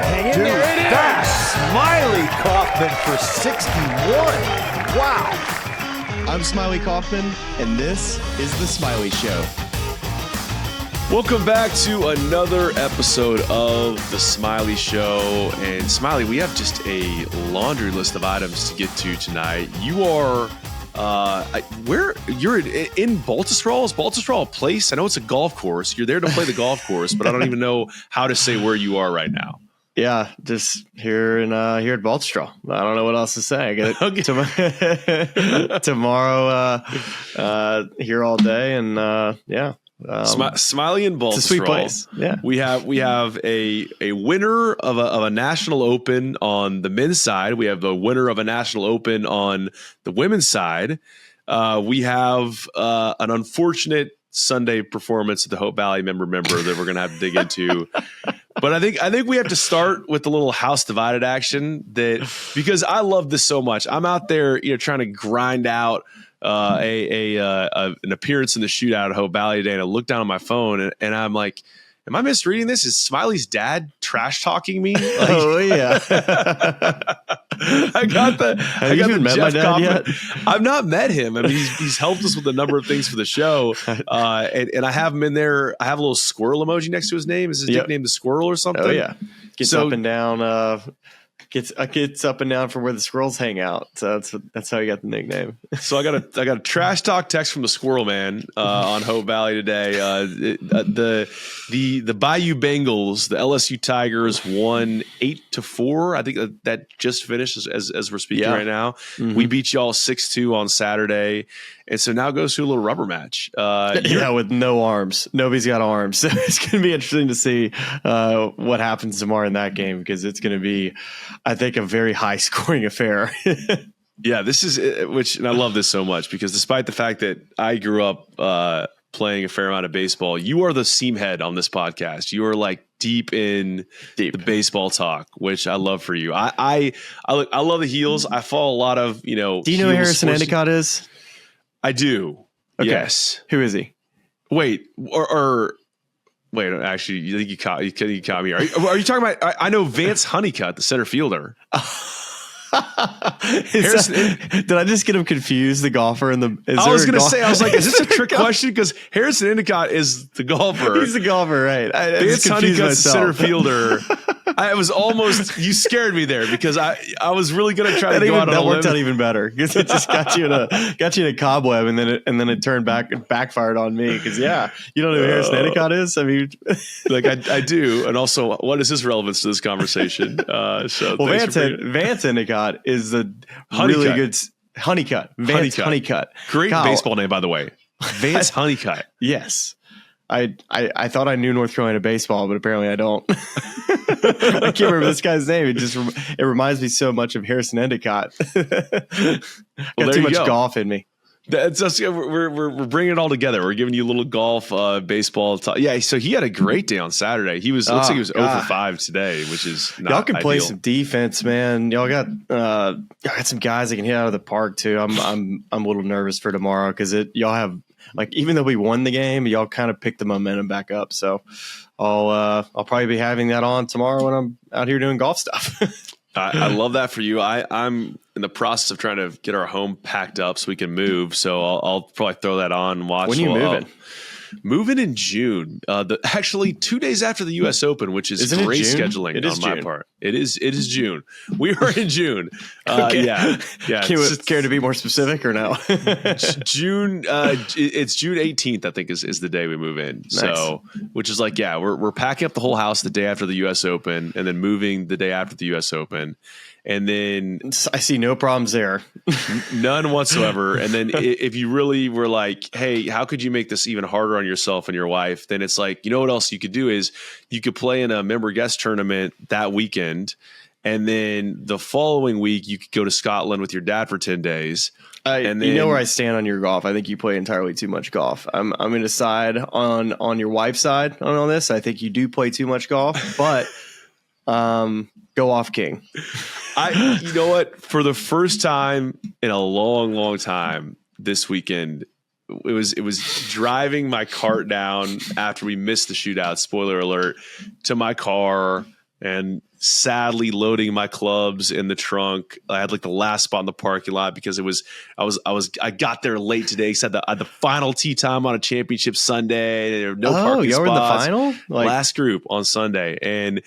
Hang in there. It is. Smylie Kaufman for 61. Wow. I'm Smylie Kaufman, and this is The Smylie Show. Welcome back to another episode of The Smylie Show. And Smylie, we have just a laundry list of items to get to tonight. You are, where you're in Baltusrol? Is Baltusrol a place? I know it's a golf course. You're there to play the golf course, but I don't even know how to say where you are right now. Yeah, just here in here at Baltusrol. I don't know what else to say. I get it tomorrow here all day, and yeah. Smylie and Baltusrol. It's a sweet place. Yeah, we have a winner of a national open on the men's side. We have the winner of a national open on the women's side. We have an unfortunate Sunday performance at the Hope Valley member that we're going to have to dig into. But I think we have to start with the little house divided action because I love this so much. I'm out there, trying to grind out an appearance in the shootout at Hope Valley today, and I look down on my phone and I'm like, am I misreading this? Is Smiley's dad trash talking me? Oh yeah. I got the met my dad yet? I've not met him. I mean, he's helped us with a number of things for the show. And I have him in there. I have a little squirrel emoji next to his name. Is his nickname the squirrel or something? Oh yeah. Gets up and down. Gets up and down from where the squirrels hang out. So that's how he got the nickname. So I got a trash talk text from the Squirrel Man on Hope Valley today. The Bayou Bengals, the LSU Tigers won 8-4. I think that just finished as we're speaking right now. Mm-hmm. We beat y'all 6-2 on Saturday. And so now goes to a little rubber match. With no arms. Nobody's got arms. So it's going to be interesting to see what happens tomorrow in that game, because it's going to be, I think, a very high scoring affair. Yeah, this is and I love this so much because despite the fact that I grew up playing a fair amount of baseball, you are the seam head on this podcast. You are like deep in the baseball talk, which I love for you. I love the heels. I follow a lot of, Do you know who Harrison Endicott is? I do. Okay. Yes. Who is he? Wait, wait. Actually, you think you caught me? Are you talking about? I know Vance Honeycutt, the center fielder. Did I just get him confused? The golfer and the. I was going to say, I was like, is this a trick question? Because Harrison Endicott is the golfer. He's the golfer, right? Vance Honeycutt's the center fielder. I was almost, you scared me there because I was really going to try to go out on a limb. That worked out even better because it just got you in a cobweb, and then it turned back and backfired on me because you don't know who Harrison Endicott is. I mean, like I do, and also what is his relevance to this conversation? Vance Endicott is the really good Honeycutt. Vance Honeycutt. Great baseball name, by the way. Vance Honeycutt. Yes. I thought I knew North Carolina baseball, but apparently I don't. I can't remember this guy's name. It reminds me so much of Harrison Endicott. Got too much golf in me. That's us. We're bringing it all together. We're giving you a little golf, baseball talk. Yeah, so he had a great day on Saturday. Looks like he was 0 for 5 today, which is not y'all can ideal. play some defense, man. Y'all got some guys that can hit out of the park too. I'm a little nervous for tomorrow because y'all have. Like, even though we won the game, y'all kind of picked the momentum back up. So I'll probably be having that on tomorrow when I'm out here doing golf stuff. I love that for you. I'm in the process of trying to get our home packed up so we can move. So I'll probably throw that on and watch. When are you moving? Moving in June, actually 2 days after the U.S. Open, which is great scheduling on my part. It is June. We are in June. Okay. Yeah. Can you care to be more specific or no? June. It's June 18th, I think, is the day we move in. Nice. So, which is like, we're packing up the whole house the day after the U.S. Open, and then moving the day after the U.S. Open. And then I see no problems there. None whatsoever. And then if you really were like, hey, how could you make this even harder on yourself and your wife? Then it's like, what else you could do is you could play in a member guest tournament that weekend. And then the following week, you could go to Scotland with your dad for 10 days. And then, you know where I stand on your golf. I think you play entirely too much golf. I'm going to side on your wife's side on all this. I think you do play too much golf, but go off, King. You know what? For the first time in a long, long time this weekend, it was driving my cart down after we missed the shootout, spoiler alert, to my car, and sadly loading my clubs in the trunk. I had like the last spot in the parking lot because I got there late today. He said the final tee time on a championship Sunday. There were no parking y'all spots. were in the final? Last group on Sunday, and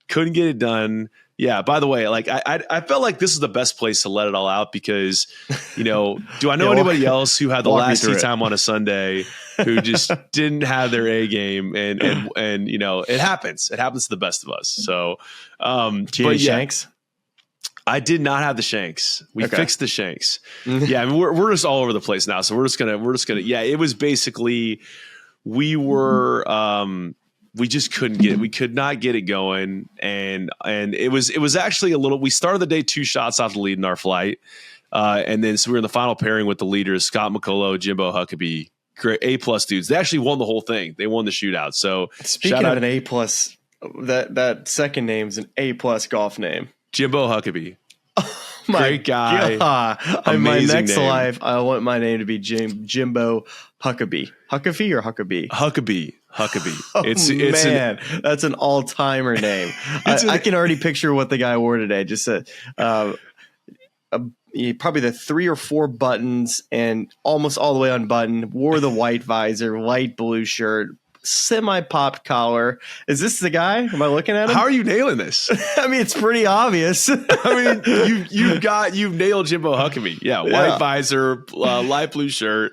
couldn't get it done. Yeah. By the way, like I felt like this is the best place to let it all out because, do I know anybody else who had the last tee time on a Sunday who just didn't have their A game, and it happens. It happens to the best of us. So, Shanks. I did not have the shanks. We fixed the shanks. Yeah, I mean, we're just all over the place now. So we're just gonna. Yeah, it was basically we just couldn't get it. We could not get it going, and it was actually a little. We started the day 2 shots off the lead in our flight, and then so we were in the final pairing with the leaders Scott McCullough, Jimbo Huckabee. Great A+ dudes. They actually won the whole thing. They won the shootout. So speaking of an A+, that second name's an A+ golf name. Jimbo Huckabee. Great guy. In my next name. life, I want my name to be Jimbo Huckabee. Huckabee or Huckabee? Huckabee. Oh, that's an all-timer name. I can already picture what the guy wore today. Just probably the 3 or 4 buttons and almost all the way unbuttoned, wore the white visor, light blue shirt, semi-popped collar. Is this the guy? Am I looking at him? How are you nailing this? I mean, it's pretty obvious. I mean, you've nailed Jimbo Huckabee. Yeah, white visor, light blue shirt,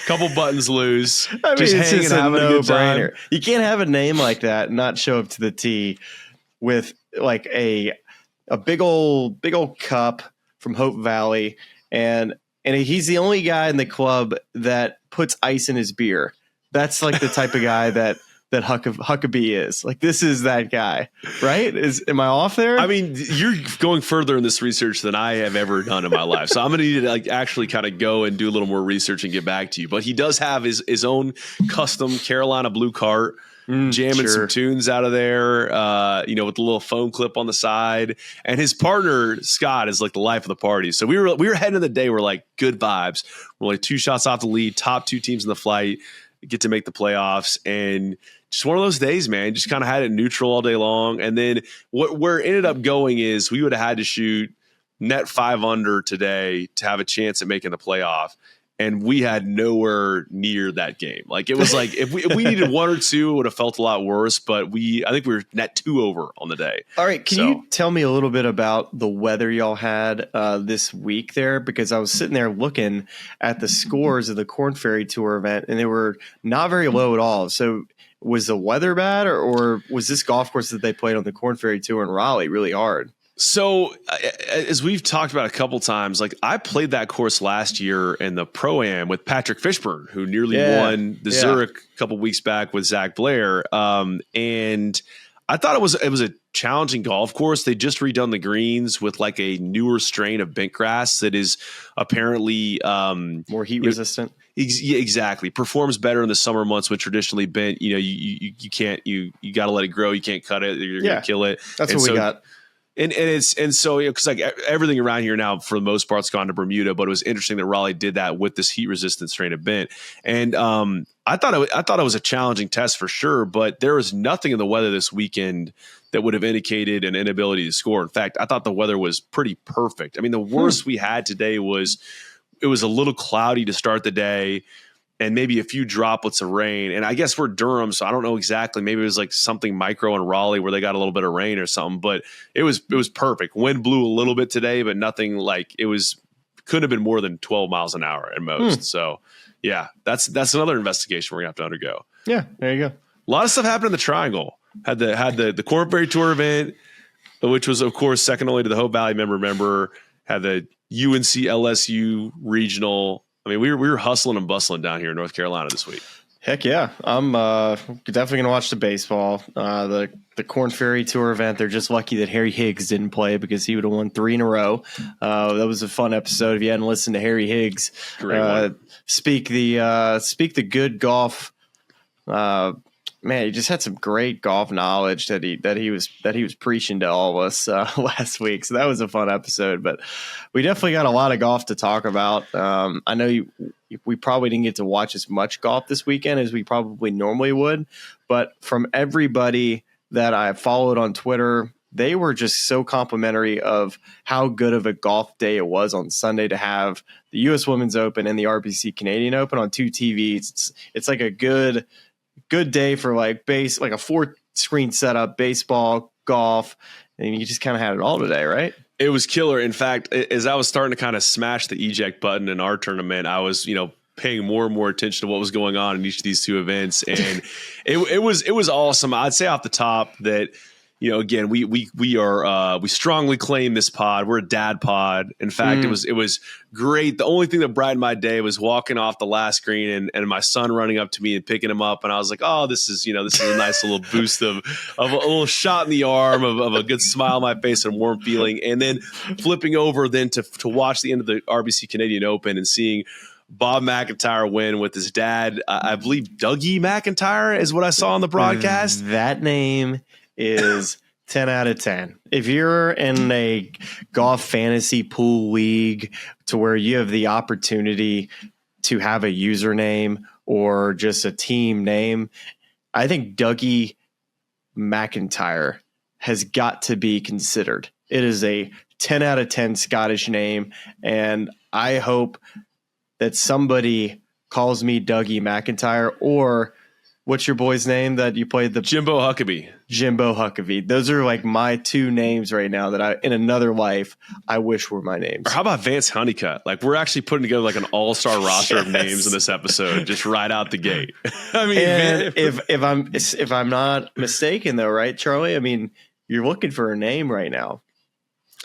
couple buttons loose, I mean, just hanging just having a good time. You can't have a name like that and not show up to the tee with like a big old cup from Hope Valley, and he's the only guy in the club that puts ice in his beer. That's like the type of guy that Huckabee is. Like, this is that guy, right? Am I off there? I mean, you're going further in this research than I have ever done in my life. So I'm going to need to actually kind of go and do a little more research and get back to you. But he does have his own custom Carolina blue cart, jamming some tunes out of there, with the little foam clip on the side. And his partner, Scott, is like the life of the party. So we were heading to the day. We're like, good vibes. We're like 2 shots off the lead, top 2 teams in the flight, get to make the playoffs, and just one of those days, man. Just kind of had it neutral all day long. And then where it ended up going is we would have had to shoot net 5 under today to have a chance at making the playoff. And we had nowhere near that game. Like, it was like if we needed 1 or 2, it would have felt a lot worse. But I think we were net 2 over on the day. All right, can you tell me a little bit about the weather y'all had this week there? Because I was sitting there looking at the scores of the Korn Ferry Tour event, and they were not very low at all. So was the weather bad, or was this golf course that they played on the Korn Ferry Tour in Raleigh really hard? So as we've talked about a couple times, like I played that course last year in the Pro-Am with Patrick Fishburne, who nearly won the Zurich a couple weeks back with Zach Blair. And I thought it was a challenging golf course. They just redone the greens with like a newer strain of bent grass that is apparently more heat resistant. Yeah, exactly. Performs better in the summer months when traditionally bent. You can't, you got to let it grow. You can't cut it. You're going to kill it. That's what we got. So because like everything around here now for the most part's gone to Bermuda, but it was interesting that Raleigh did that with this heat resistant strain of bent. And I thought it was a challenging test for sure, but there was nothing in the weather this weekend that would have indicated an inability to score. In fact, I thought the weather was pretty perfect. I mean, the worst we had today was it was a little cloudy to start the day, and maybe a few droplets of rain. And I guess we're Durham, so I don't know exactly. Maybe it was like something micro in Raleigh where they got a little bit of rain or something, but it was perfect. Wind blew a little bit today, but nothing like couldn't have been more than 12 miles an hour at most. So yeah, that's another investigation we're gonna have to undergo. Yeah, there you go. A lot of stuff happened in the Triangle. Had the Korn Ferry Tour event, which was of course second only to the Hope Valley member. Had the UNC LSU regional. I mean, we were hustling and bustling down here in North Carolina this week. Heck yeah. I'm definitely going to watch the baseball. The Korn Ferry Tour event, they're just lucky that Harry Higgs didn't play because he would have won 3 in a row. That was a fun episode. If you hadn't listened to Harry Higgs speak the good golf, man, he just had some great golf knowledge that he was preaching to all of us last week. So that was a fun episode, but we definitely got a lot of golf to talk about. I know we probably didn't get to watch as much golf this weekend as we probably normally would, but from everybody that I followed on Twitter they were just so complimentary of how good of a golf day it was on Sunday to have the U.S. Women's Open and the RBC Canadian Open on 2 TVs. It's like a good day for like a 4-screen setup, baseball, golf, and you just kind of had it all today, right? It was killer. In fact, as I was starting to kind of smash the eject button in our tournament, I was, paying more and more attention to what was going on in each of these two events, and it was awesome. I'd say off the top that, again, we strongly claim this pod. We're a dad pod. In fact, it was great. The only thing that brightened my day was walking off the last green and my son running up to me and picking him up, and I was like, oh, this is a nice little boost of a little shot in the arm, of a good smile on my face and warm feeling, and then flipping over then to watch the end of the RBC Canadian Open and seeing Bob McIntyre win with his dad. I believe Dougie McIntyre is what I saw on the broadcast. That name is 10 out of 10. If you're in a golf fantasy pool league to where you have the opportunity to have a username or just a team name, I think Dougie McIntyre has got to be considered. It is a 10 out of 10 Scottish name, and I hope that somebody calls me Dougie McIntyre, or what's your boy's name that you played the Jimbo Huckabee. Jimbo Huckabee. Those are like my two names right now that in another life I wish were my names. Or how about Vance Honeycutt? Like, we're actually putting together like an all-star roster of names in this episode, just right out the gate. I mean, and if I'm not mistaken though, right, Charlie? I mean, you're looking for a name right now.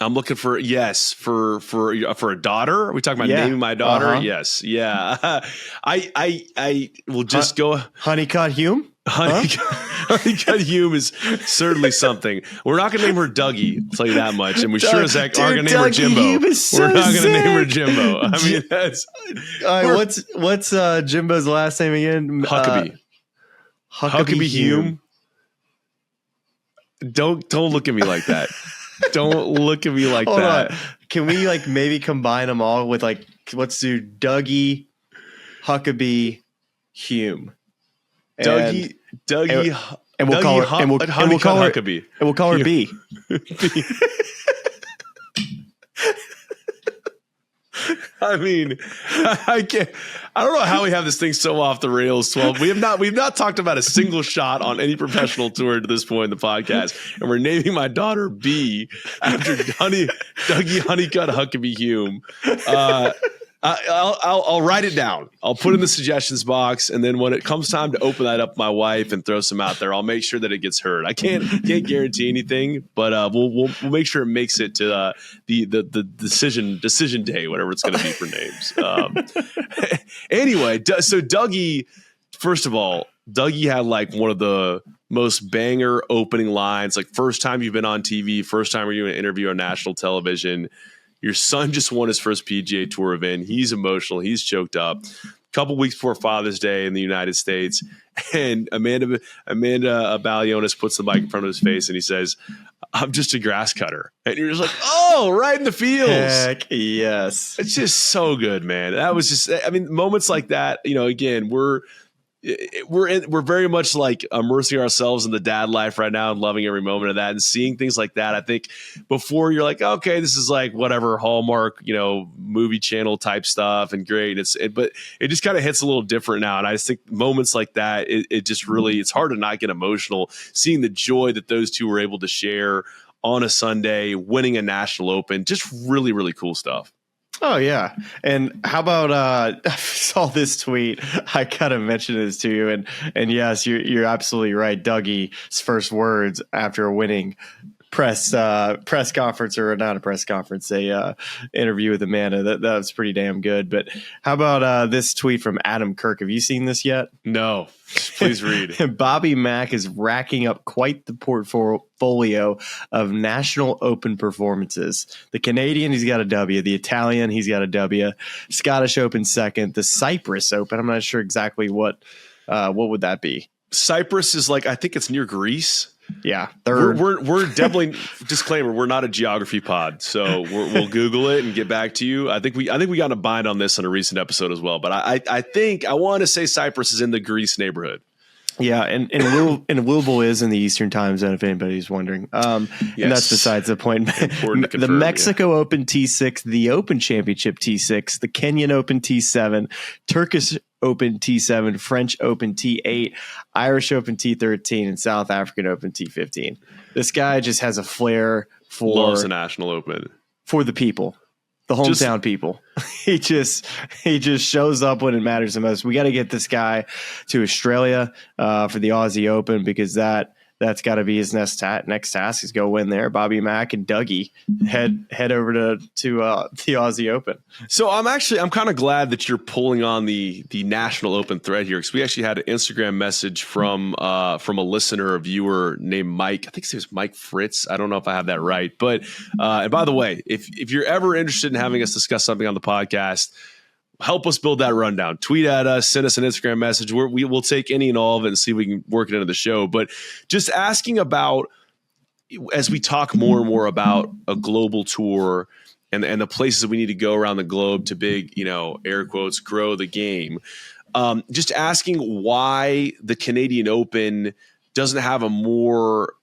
I'm looking for for a daughter. Are we talking about naming my daughter? Uh-huh. Yes, yeah. I will just go Honeycutt Hume. Honeycutt Hume is certainly something. We're not going to name her Dougie, I'll tell you that much. And we sure as heck are going to name her Jimbo. We're not going to name her Jimbo. I mean, that's what's Jimbo's last name again? Huckabee. Huckabee Hume. Don't look at me like that. Don't look at me like Hold that. on. Can we maybe combine them all with let's do Dougie, Huckabee, Hume, Dougie, and we'll call her Huckabee, and we'll call her B. I mean, I can't. I don't know how we have this thing so off the rails. 12. We've not talked about a single shot on any professional tour to this point in the podcast, and we're naming my daughter B after Dougie Honeycutt Huckabee Hume. I'll write it down. I'll put it in the suggestions box, and then when it comes time to open that up, my wife and throw some out there, I'll make sure that it gets heard. I can't guarantee anything, but we'll make sure it makes it to the decision day, whatever it's going to be for names. Anyway, so Dougie, first of all, Dougie had one of the most banger opening lines. Like, first time you've been on TV, first time you're doing an interview on national television. Your son just won his first PGA Tour event. He's emotional. He's choked up. A couple weeks before Father's Day in the United States, and Amanda Balionis puts the mic in front of his face, and he says, "I'm just a grass cutter." And you're just like, "Oh, right in the feels." Heck yes. It's just so good, man. That was just, moments like that. Again, we're very much immersing ourselves in the dad life right now and loving every moment of that, and seeing things like that. I think before you're like, okay, this is whatever Hallmark, movie channel type stuff and great. But it just kind of hits a little different now. And I just think moments like that, it just really, it's hard to not get emotional seeing the joy that those two were able to share on a Sunday, winning a national open. Just really, really cool stuff. Oh yeah. And how about I saw this tweet. I kind of mentioned this to you, and yes, you're absolutely right. Dougie's first words after winning press conference, or not a press conference, a interview with Amanda. That was pretty damn good. But how about this tweet from Adam Kirk? Have you seen this yet? No. Please read. Bobby Mack is racking up quite the portfolio of National Open performances. The Canadian, he's got a W. The Italian, he's got a W. Scottish Open second. The Cyprus Open, I'm not sure exactly what would that be. Cyprus is I think it's near Greece. Yeah, third. We're definitely, disclaimer, we're not a geography pod, so we'll Google it and get back to you. I think we got a bind on this in a recent episode as well, but I think I want to say Cyprus is in the Greece neighborhood. Yeah, and Louisville is in the Eastern Time Zone, if anybody's wondering. And that's besides the point. The Mexico Open T6, the Open Championship T6, the Kenyan Open T7, Turkish Open T7, French Open T8, Irish Open T13, and South African Open T15. This guy just has a flair for loves the National Open for the people. The hometown people. He just shows up when it matters the most. We got to get this guy to Australia for the Aussie Open, because that's got to be his next task is go win there. Bobby Mack and Dougie head over to the Aussie Open. So I'm kind of glad that you're pulling on the National Open thread here, because we actually had an Instagram message from a listener, a viewer named Mike. I think his name was Mike Fritz. I don't know if I have that right, but and by the way, if you're ever interested in having us discuss something on the podcast, help us build that rundown. Tweet at us, send us an Instagram message. We will take any and all of it and see if we can work it into the show. But just asking about, as we talk more and more about a global tour and the places that we need to go around the globe to big, air quotes, grow the game. Just asking why the Canadian Open doesn't have a more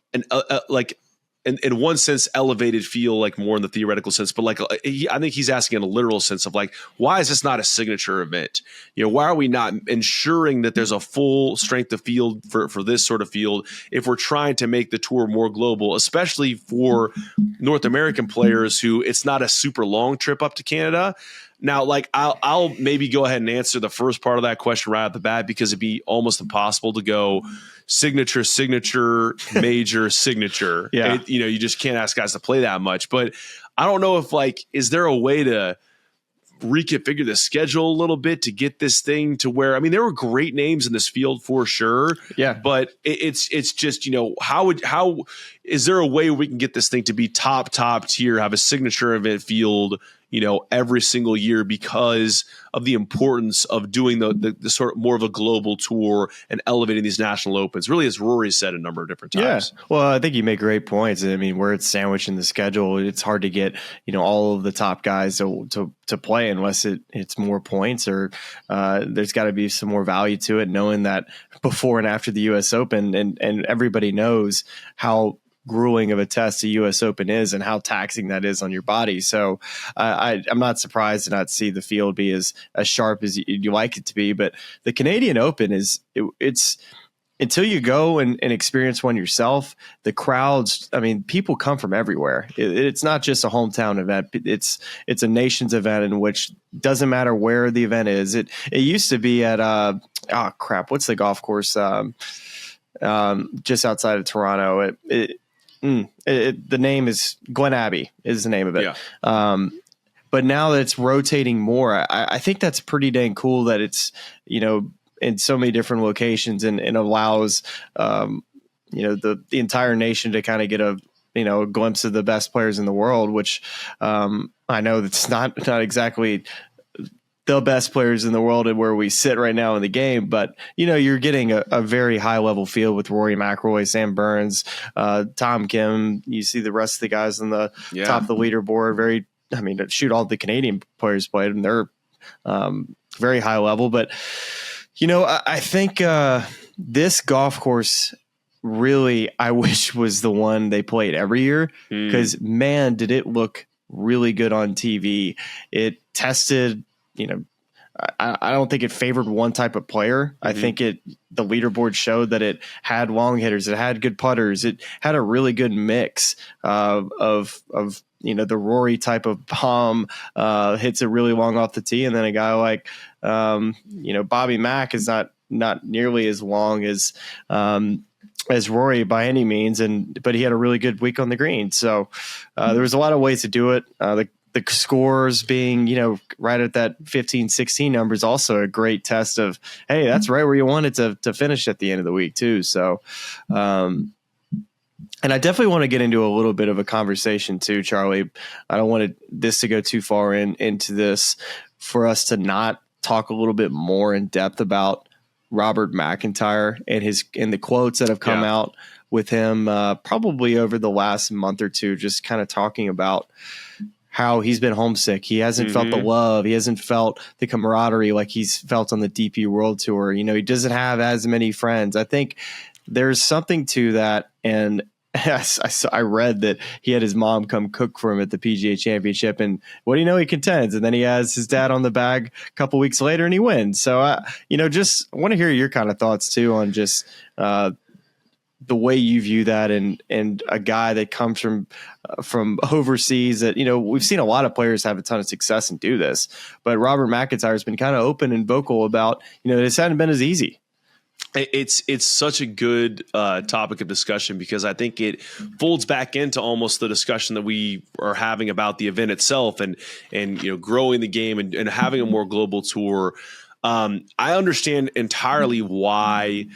in one sense, elevated feel, like more in the theoretical sense, but I think he's asking in a literal sense of why is this not a signature event? Why are we not ensuring that there's a full strength of field for this sort of field if we're trying to make the tour more global, especially for North American players who it's not a super long trip up to Canada. Now, I'll maybe go ahead and answer the first part of that question right off the bat, because it'd be almost impossible to go signature, major, signature. Yeah. You just can't ask guys to play that much. But I don't know if is there a way to reconfigure the schedule a little bit to get this thing to where, there were great names in this field for sure. Yeah. But it's just, how is there a way we can get this thing to be top tier, have a signature event field, every single year, because of the importance of doing the sort of more of a global tour and elevating these national opens, really, as Rory said a number of different times. Yeah. Well, I think you make great points. Where it's sandwiched in the schedule, it's hard to get, all of the top guys to play unless it's more points, or there's got to be some more value to it, knowing that before and after the US Open, and everybody knows how grueling of a test the U.S. Open is and how taxing that is on your body. So I'm not surprised to not see the field be as sharp as you like it to be. But the Canadian Open it's until you go and experience one yourself, the crowds, people come from everywhere. It's not just a hometown event. It's a nations event in which doesn't matter where the event is. It used to be at what's the golf course just outside of Toronto? The name is Glen Abbey is the name of it. Yeah. But now that it's rotating more, I think that's pretty dang cool that it's, in so many different locations and allows, the entire nation to kind of get a glimpse of the best players in the world, which I know that's not exactly the best players in the world and where we sit right now in the game, but you're getting a very high level field with Rory McIlroy, Sam Burns, Tom Kim. You see the rest of the guys on the top of the leaderboard. All the Canadian players played, and they're very high level. But I think this golf course really, I wish was the one they played every year, because man, did it look really good on TV. It tested. I don't think it favored one type of player. I think the leaderboard showed that it had long hitters, it had good putters, it had a really good mix of the Rory type of bomb, hits it really long off the tee, and then a guy like Bobby Mack is not nearly as long as Rory by any means, but he had a really good week on the green. So there was a lot of ways to do it. The scores being, right at that 15, 16 number is also a great test of, hey, that's right where you want it to finish at the end of the week too. So, and I definitely want to get into a little bit of a conversation too, Charlie. I don't want this to go too far into this for us to not talk a little bit more in depth about Robert McIntyre and the quotes that have come out with him probably over the last month or two, just kind of talking about how he's been homesick. He hasn't felt the love. He hasn't felt the camaraderie like he's felt on the DP World Tour. You know, he doesn't have as many friends. I think there's something to that. And I read that he had his mom come cook for him at the PGA Championship, and what do you know, he contends, and then he has his dad on the bag a couple weeks later, and he wins. So, you know, just want to hear your kind of thoughts too on just the way you view that, and a guy that comes from overseas. That, you know, we've seen a lot of players have a ton of success and do this, but Robert McIntyre has been kind of open and vocal about, you know, this hadn't been as easy. It's such a good topic of discussion, because I think it folds back into almost the discussion that we are having about the event itself, and you know, growing the game and having a more global tour. I understand entirely why,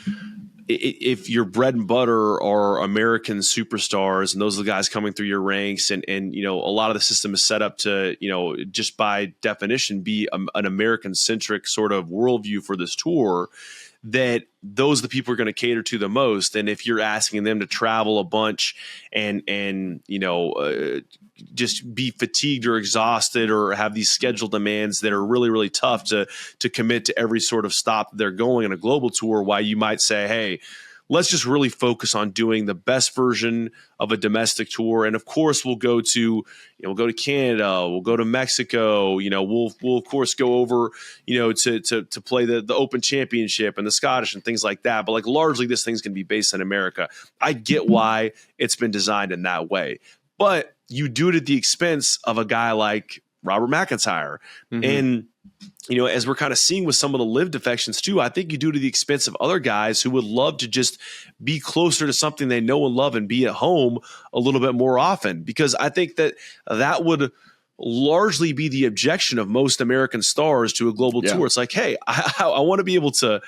if your bread and butter are American superstars and those are the guys coming through your ranks, and you know, a lot of the system is set up to, you know, just by definition be an American centric sort of worldview for this tour, that those are the people are going to cater to the most. And if you're asking them to travel a bunch and you know, just be fatigued or exhausted or have these schedule demands that are really, really tough to commit to every sort of stop that they're going in a global tour, why you might say, hey, let's just really focus on doing the best version of a domestic tour. And of course, we'll go to Canada, we'll go to Mexico, you know, we'll of course go over, you know, to play the Open Championship and the Scottish and things like that. But like, largely this thing's going to be based in America. I get why it's been designed in that way, but you do it at the expense of a guy like Robert McIntyre. And, you know, as we're kind of seeing with some of the LIV defections too, I think you do to the expense of other guys who would love to just be closer to something they know and love and be at home a little bit more often, because I think that would largely be the objection of most American stars to a global tour. It's like, hey, I want to be able to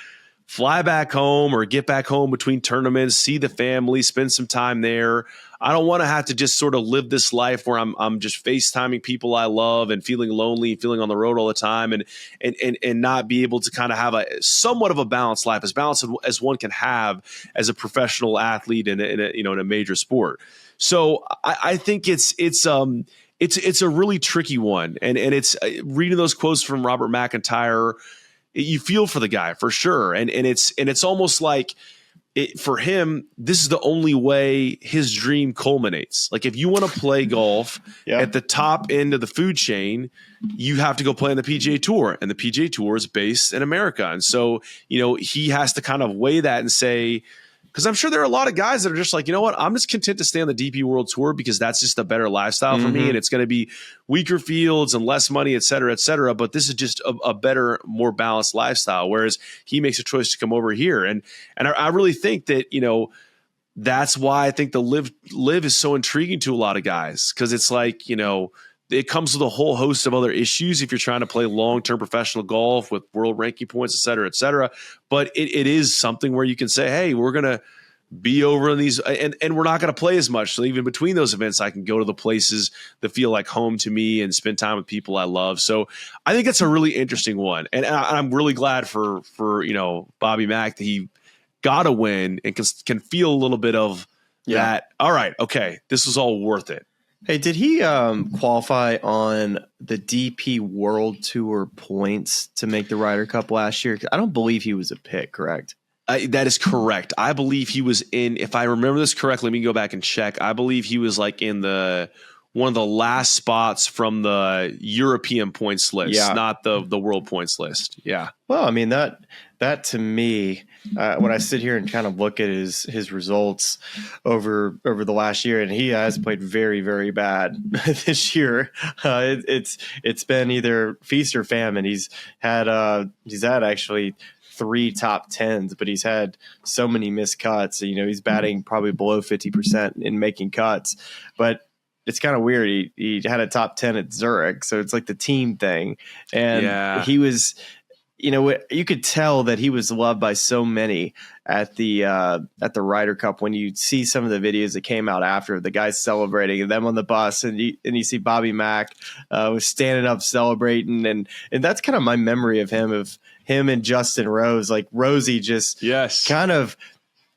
fly back home or get back home between tournaments, see the family, spend some time there. I don't want to have to just sort of live this life where I'm just FaceTiming people I love and feeling lonely, feeling on the road all the time, and not be able to kind of have a somewhat of a balanced life, as balanced as one can have as a professional athlete in a major sport. So I think it's a really tricky one, and it's reading those quotes from Robert McIntyre. You feel for the guy for sure, and it's almost like, for him, this is the only way his dream culminates. Like, if you want to play golf at the top end of the food chain, you have to go play on the PGA Tour, and the PGA Tour is based in America. And so, you know, he has to kind of weigh that and say, because I'm sure there are a lot of guys that are just like, you know what, I'm just content to stay on the DP World Tour because that's just a better lifestyle for me, and it's going to be weaker fields and less money, et cetera, et cetera. But this is just a better, more balanced lifestyle. Whereas he makes a choice to come over here, and I really think that, you know, that's why I think the LIV is so intriguing to a lot of guys, because it's like, you know, it comes with a whole host of other issues if you're trying to play long-term professional golf with world ranking points, et cetera, et cetera. But it is something where you can say, hey, we're going to be over in these, and we're not going to play as much. So even between those events, I can go to the places that feel like home to me and spend time with people I love. So I think it's a really interesting one. And I'm really glad for you know, Bobby Mack, that he got a win and can feel a little bit of that. All right, okay, this was all worth it. Hey, did he qualify on the DP World Tour points to make the Ryder Cup last year? I don't believe he was a pick, correct? That is correct. I believe he was in, if I remember this correctly, let me go back and check. I believe he was like in one of the last spots from the European points list, not the world points list. Yeah. Well, I mean, that to me, when I sit here and kind of look at his results over the last year, and he has played very, very bad this year. It's been either feast or famine. He's had actually 3 top 10s, but he's had so many missed cuts. You know, he's batting probably below 50% in making cuts, but it's kind of weird. He had a top 10 at Zurich, so it's like the team thing. And he was, you know, you could tell that he was loved by so many at the Ryder Cup. When you see some of the videos that came out after, the guys celebrating and them on the bus, and you see Bobby Mack was standing up celebrating, and that's kind of my memory of him and Justin Rose. Like, Rosie just kind of,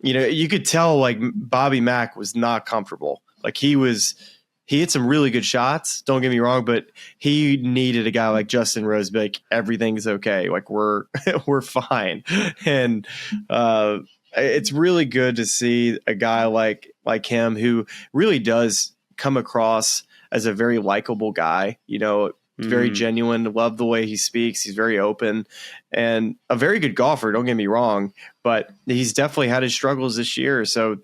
you know, you could tell like Bobby Mack was not comfortable. Like, he was he hit some really good shots. Don't get me wrong, but he needed a guy like Justin Rose to be like, everything's okay. Like we're fine. And it's really good to see a guy like him who really does come across as a very likable guy, very genuine. Love the way he speaks. He's very open and a very good golfer. Don't get me wrong, but he's definitely had his struggles this year. So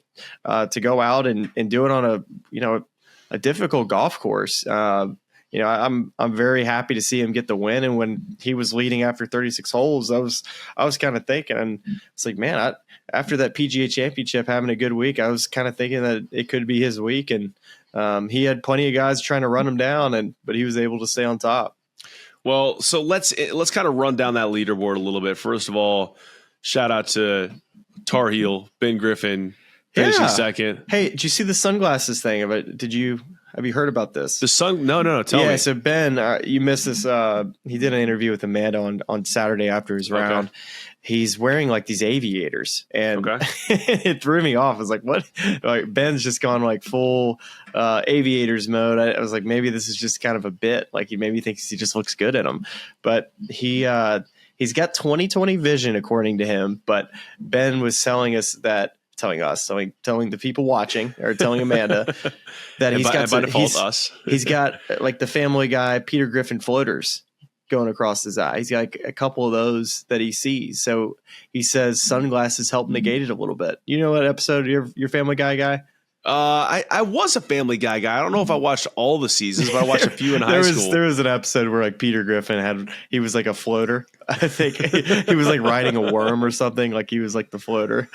to go out and do it on a difficult golf course, I'm very happy to see him get the win. And when he was leading after 36 holes, I was kind of thinking, and it's like, man, after that PGA Championship having a good week, I was kind of thinking that it could be his week. And he had plenty of guys trying to run him down, but he was able to stay on top. Well, so let's kind of run down that leaderboard a little bit. First of all, shout out to Tar Heel Ben Griffin finishing second. Hey, did you see the sunglasses thing? Have you heard about this? No. Tell me. Yeah, so Ben, you missed this. He did an interview with Amanda on Saturday after his round. He's wearing like these aviators, and it threw me off. I was like, "What?" Like Ben's just gone like full aviators mode. I was like, maybe this is just kind of a bit. Like he maybe thinks he just looks good in them, but he's got 20/20 vision according to him. But Ben was telling the people watching, or telling Amanda that he's got like the Family Guy Peter Griffin floaters going across his eye. He's got like a couple of those that he sees. So he says sunglasses help negate it a little bit. You know what episode your Family Guy? I was a Family Guy guy. I don't know if I watched all the seasons, but I watched a few in high school. There was an episode where like Peter Griffin he was like a floater. I think he was like riding a worm or something. Like he was like the floater,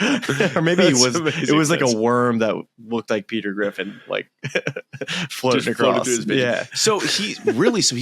or maybe it was like a worm that looked like Peter Griffin, like floating across. Yeah. So he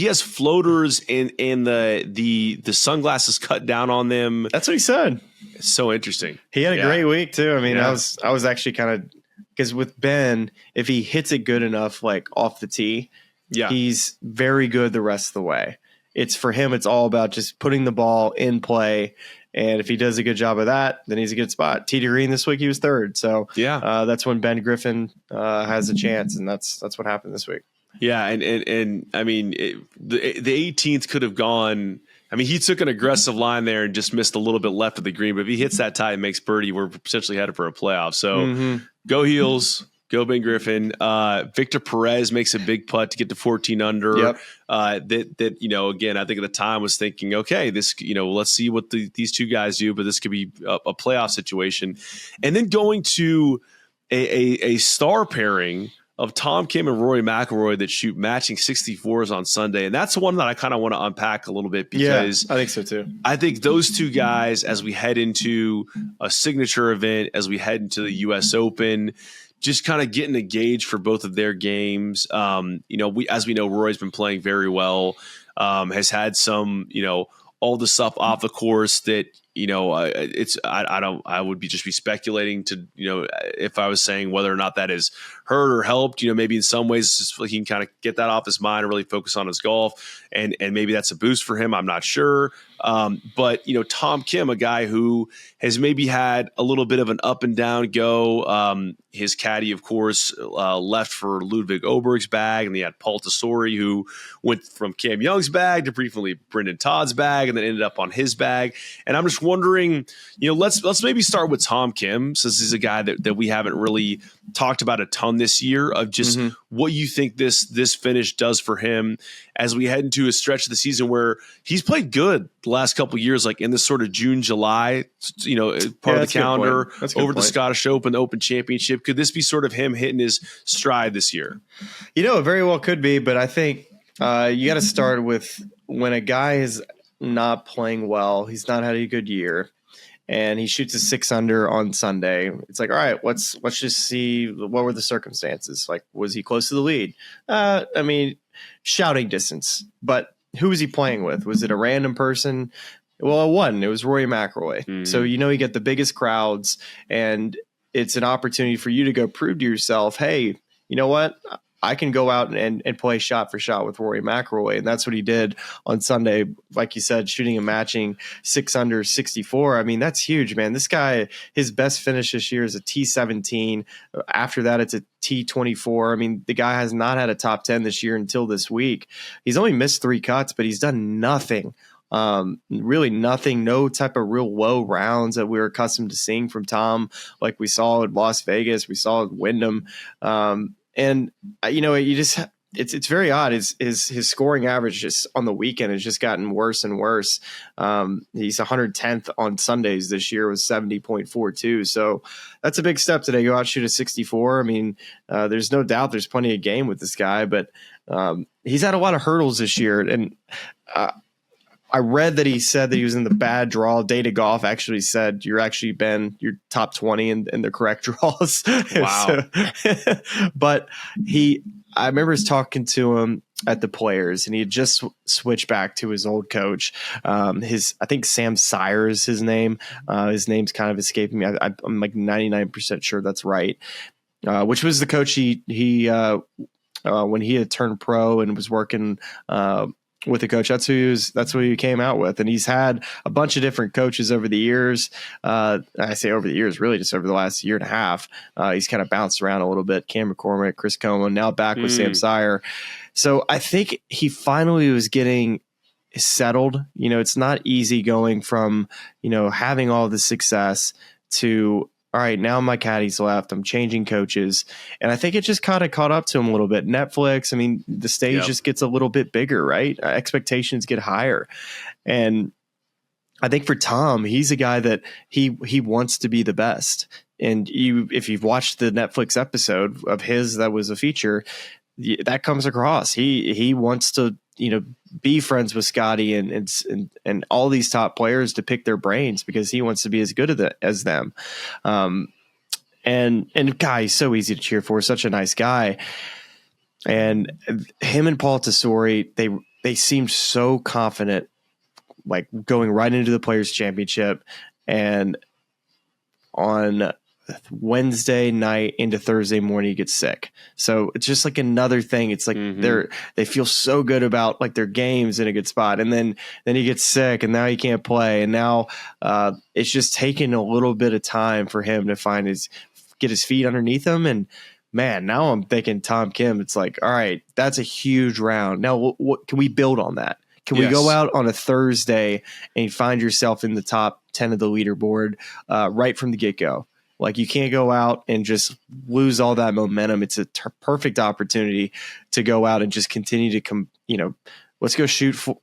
has floaters and the sunglasses cut down on them. That's what he said. It's so interesting. He had a great week too. I mean, I was actually kind of. Because with Ben, if he hits it good enough, like off the tee, he's very good the rest of the way. It's for him, it's all about just putting the ball in play. And if he does a good job of that, then he's a good spot. Tee to green this week, he was third. So that's when Ben Griffin has a chance. And that's what happened this week. Yeah. And I mean, the 18th could have gone. I mean, he took an aggressive line there and just missed a little bit left of the green. But if he hits that tie and makes birdie, we're potentially headed for a playoff. So go Heels, go Ben Griffin. Victor Perez makes a big putt to get to 14 under. Yep. Again, I think at the time was thinking, okay, this, let's see what these two guys do, but this could be a playoff situation. And then going to a star pairing of Tom Kim and Rory McIlroy that shoot matching 64s on Sunday. And that's one that I kind of want to unpack a little bit because I think so too. I think those two guys, as we head into a signature event, as we head into the US Open, just kind of getting a gauge for both of their games. As we know, Rory's been playing very well, has had some, all the stuff off the course that, I would just be speculating to, if I was saying whether or not that has hurt or helped, maybe in some ways he can kind of get that off his mind and really focus on his golf. And maybe that's a boost for him. I'm not sure. But Tom Kim, a guy who has maybe had a little bit of an up and down go. His caddy, of course, left for Ludwig Oberg's bag, and they had Paul Tesori, who went from Cam Young's bag to briefly Brendan Todd's bag, and then ended up on his bag. And I'm just wondering, let's maybe start with Tom Kim, since he's a guy that we haven't really talked about a ton this year, of just what you think this finish does for him as we head into a stretch of the season where he's played good the last couple of years, like in this sort of June, July, part of the calendar over the Scottish Open, the Open Championship. Could this be sort of him hitting his stride this year? It very well could be, but I think you got to start with when a guy is not playing well, he's not had a good year, and he shoots a 6 under on Sunday. It's like, all right, let's just see what were the circumstances. Like, was he close to the lead? I mean, shouting distance, but who was he playing with? Was it a random person? Well, it wasn't. It was Rory McIlroy. So, you get the biggest crowds, and it's an opportunity for you to go prove to yourself, hey, you know what? I can go out and play shot for shot with Rory McIlroy. And that's what he did on Sunday. Like you said, shooting a matching 6 under 64. I mean, that's huge, man. This guy, his best finish this year is a T17. After that, it's a T24. I mean, the guy has not had a top 10 this year until this week. He's only missed 3 cuts, but he's done nothing. Really nothing, no type of real low rounds that we were accustomed to seeing from Tom, like we saw at Las Vegas, we saw at Wyndham. And you just, it's very odd. His scoring average just on the weekend has just gotten worse and worse. He's 110th on Sundays this year with 70.42. So that's a big step today. Go out, shoot a 64. I mean, there's no doubt there's plenty of game with this guy, but he's had a lot of hurdles this year. And I read that he said that he was in the bad draw. Data Golf actually said you're top 20 in the correct draws. Wow. But I remember talking to him at the Players, and he had just switched back to his old coach. I think Sam Sire is his name. His name's kind of escaping me. I'm like 99% sure that's right. Which was the coach he when he had turned pro and was working with the coach. That's who he came out with. And he's had a bunch of different coaches over the years. I say over the years, really just over the last year and a half. He's kind of bounced around a little bit. Cam McCormick, Chris Coleman, now back with Sam Sire. So I think he finally was getting settled. It's not easy going from, having all the success to, all right, now my caddy's left. I'm changing coaches. And I think it just kind of caught up to him a little bit. Netflix, I mean, the stage just gets a little bit bigger, right? Expectations get higher. And I think for Tom, he's a guy that he wants to be the best. And if you've watched the Netflix episode of his that was a feature, that comes across. He wants to, be friends with Scotty and all these top players to pick their brains because he wants to be as good as them. And guy, he's so easy to cheer for. Such a nice guy. And him and Paul Tesori, they seemed so confident, like going right into the Players Championship. And on Wednesday night into Thursday morning, he gets sick. So it's just like another thing. It's like they feel so good about like their games in a good spot, and then he gets sick, and now he can't play, and now it's just taking a little bit of time for him to get his feet underneath him. And man, now I'm thinking Tom Kim. It's like, all right, that's a huge round. Now, what can we build on that? Can we go out on a Thursday and find yourself in the top 10 of the leaderboard right from the get-go? Like, you can't go out and just lose all that momentum. It's a perfect opportunity to go out and just continue to let's go shoot for,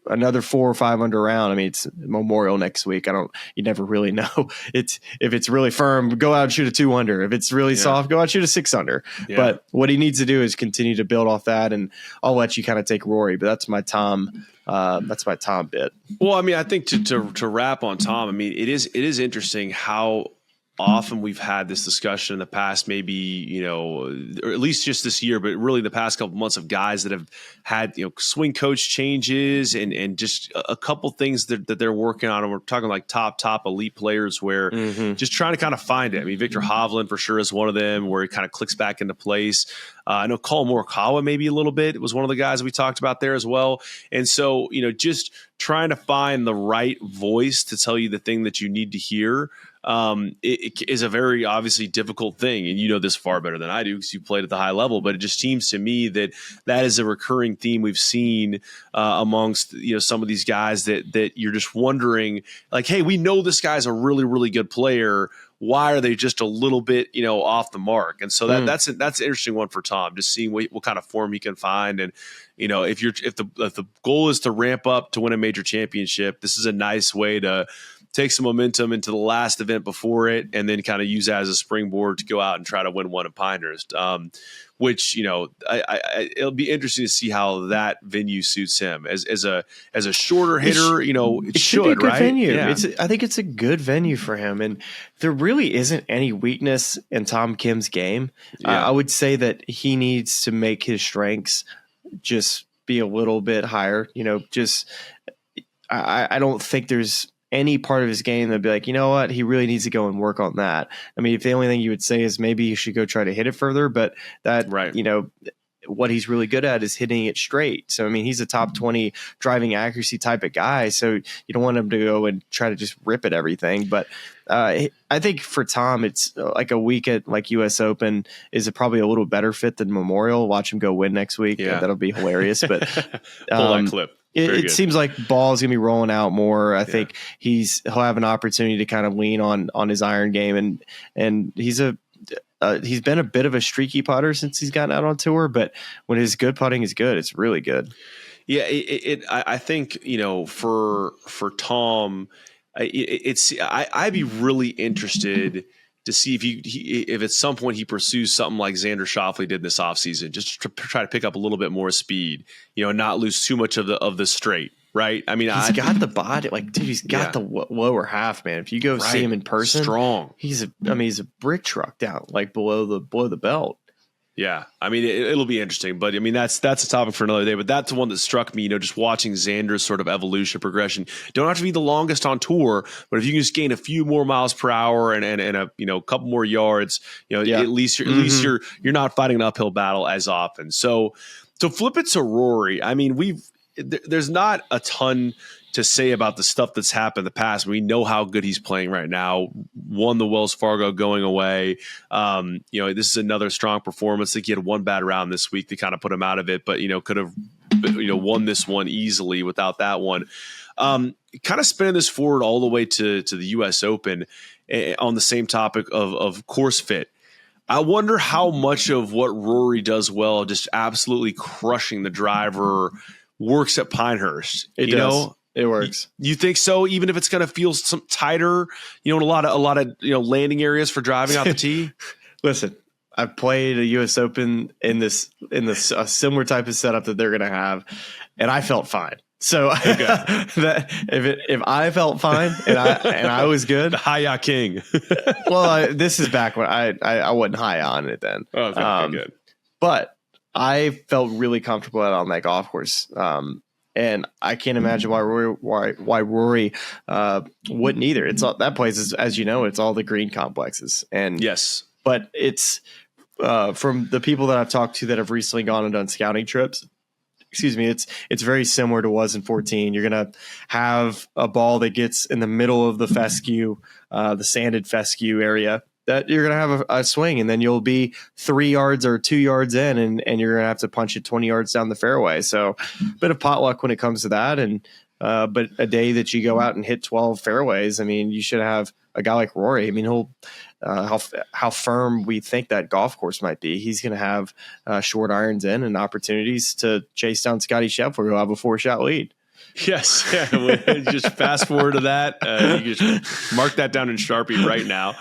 another 4 or 5 under round. I mean, it's Memorial next week. You never really know. If it's really firm, go out and shoot a 2 under. If it's really soft, go out and shoot a 6 under. Yeah. But what he needs to do is continue to build off that. And I'll let you kind of take Rory, but that's my Tom. That's my Tom bit. Well, I mean, I think to wrap on Tom, I mean, it is interesting how often we've had this discussion in the past, maybe, or at least just this year, but really the past couple months, of guys that have had, swing coach changes and just a couple things that they're working on. And we're talking like top elite players where just trying to kind of find it. I mean, Victor Hovland for sure is one of them where it kind of clicks back into place. I know Colin Morikawa maybe a little bit was one of the guys we talked about there as well. And so, just trying to find the right voice to tell you the thing that you need to hear. It is a very obviously difficult thing, and you know this far better than I do because you played at the high level. But it just seems to me that is a recurring theme we've seen amongst some of these guys that you're just wondering, like, hey, we know this guy's a really, really good player. Why are they just a little bit off the mark? And so that's an interesting one for Tom, just seeing what kind of form he can find. And if the goal is to ramp up to win a major championship, this is a nice way to take some momentum into the last event before it, and then kind of use that as a springboard to go out and try to win one at Pinehurst. Which it'll be interesting to see how that venue suits him as a shorter hitter. It should be a good right? Venue. Yeah. I think it's a good venue for him, and there really isn't any weakness in Tom Kim's game. Yeah. I would say that he needs to make his strengths just be a little bit higher. I don't think there's any part of his game that'd be like, you know what, he really needs to go and work on that. I mean, if the only thing you would say is maybe he should go try to hit it further, but that, right. you know, what he's really good at is hitting it straight. So, I mean, he's a top 20 driving accuracy type of guy. So you don't want him to go and try to just rip at everything. But I think for Tom, it's like a week at like US Open is probably a little better fit than Memorial. Watch him go win next week. Yeah. That'll be hilarious. But pull that clip. It seems like ball's gonna be rolling out more. I think he'll have an opportunity to kind of lean on his iron game, and he's been a bit of a streaky putter since he's gotten out on tour. But when his good putting is good, it's really good. Yeah, I think, you know, for Tom, I'd be really interested to see if at some point he pursues something like Xander Schauffele did this offseason, just to try to pick up a little bit more speed, you know, and not lose too much of the straight. Right. I mean, he's got the body, like, dude, he's got the lower half, man. If you go see him in person, strong. He's a brick truck down, like below the belt. Yeah. I mean, it'll be interesting, but I mean, that's a topic for another day, but that's the one that struck me, you know, just watching Xander's sort of evolution, progression. Don't have to be the longest on tour, but if you can just gain a few more miles per hour and a, you know, a couple more yards, you know, at least you're not fighting an uphill battle as often. So to flip it to Rory, I mean, there's not a ton to say about the stuff that's happened in the past. We know how good he's playing right now. Won the Wells Fargo going away. You know, this is another strong performance. I think he had one bad round this week to kind of put him out of it, but, you know, could have, you know, won this one easily without that one. Kind of spinning this forward all the way to the US Open on the same topic of course fit. I wonder how much of what Rory does well, just absolutely crushing the driver, works at Pinehurst. It does. It works. You think so? Even if it's going to feel some tighter, you know, in a lot of you know, landing areas for driving out the tee. Listen, I've played a U.S. Open in this a similar type of setup that they're going to have, and I felt fine. So that if I felt fine and I was good, the Hi-Ya King. Well, this is back when I wasn't high on it then. Oh, okay, good. But I felt really comfortable out on that golf course. And I can't imagine why Rory wouldn't either. It's all, that place is, as you know, it's all the green complexes. And yes, but it's from the people that I've talked to that have recently gone and done scouting trips. Excuse me, it's very similar to was in 14. You're gonna have a ball that gets in the middle of the fescue, the sanded fescue area. That you're going to have a swing, and then you'll be 3 yards or 2 yards in, and you're going to have to punch it 20 yards down the fairway. So a bit of potluck when it comes to that. And but a day that you go out and hit 12 fairways, I mean, you should have a guy like Rory. I mean, he'll how firm we think that golf course might be. He's going to have short irons in and opportunities to chase down Scotty Scheffler, who'll have a 4-shot lead. Yes. Yeah. Just fast forward to that. You just mark that down in Sharpie right now.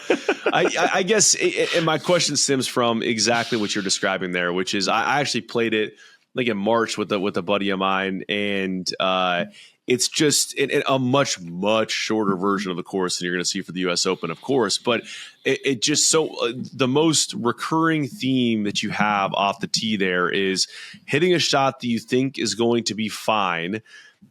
I guess, and my question stems from exactly what you're describing there, which is I actually played it like in March with a buddy of mine, and it's just a much shorter version of the course than you're going to see for the U.S. Open, of course. But it just the most recurring theme that you have off the tee there is hitting a shot that you think is going to be fine.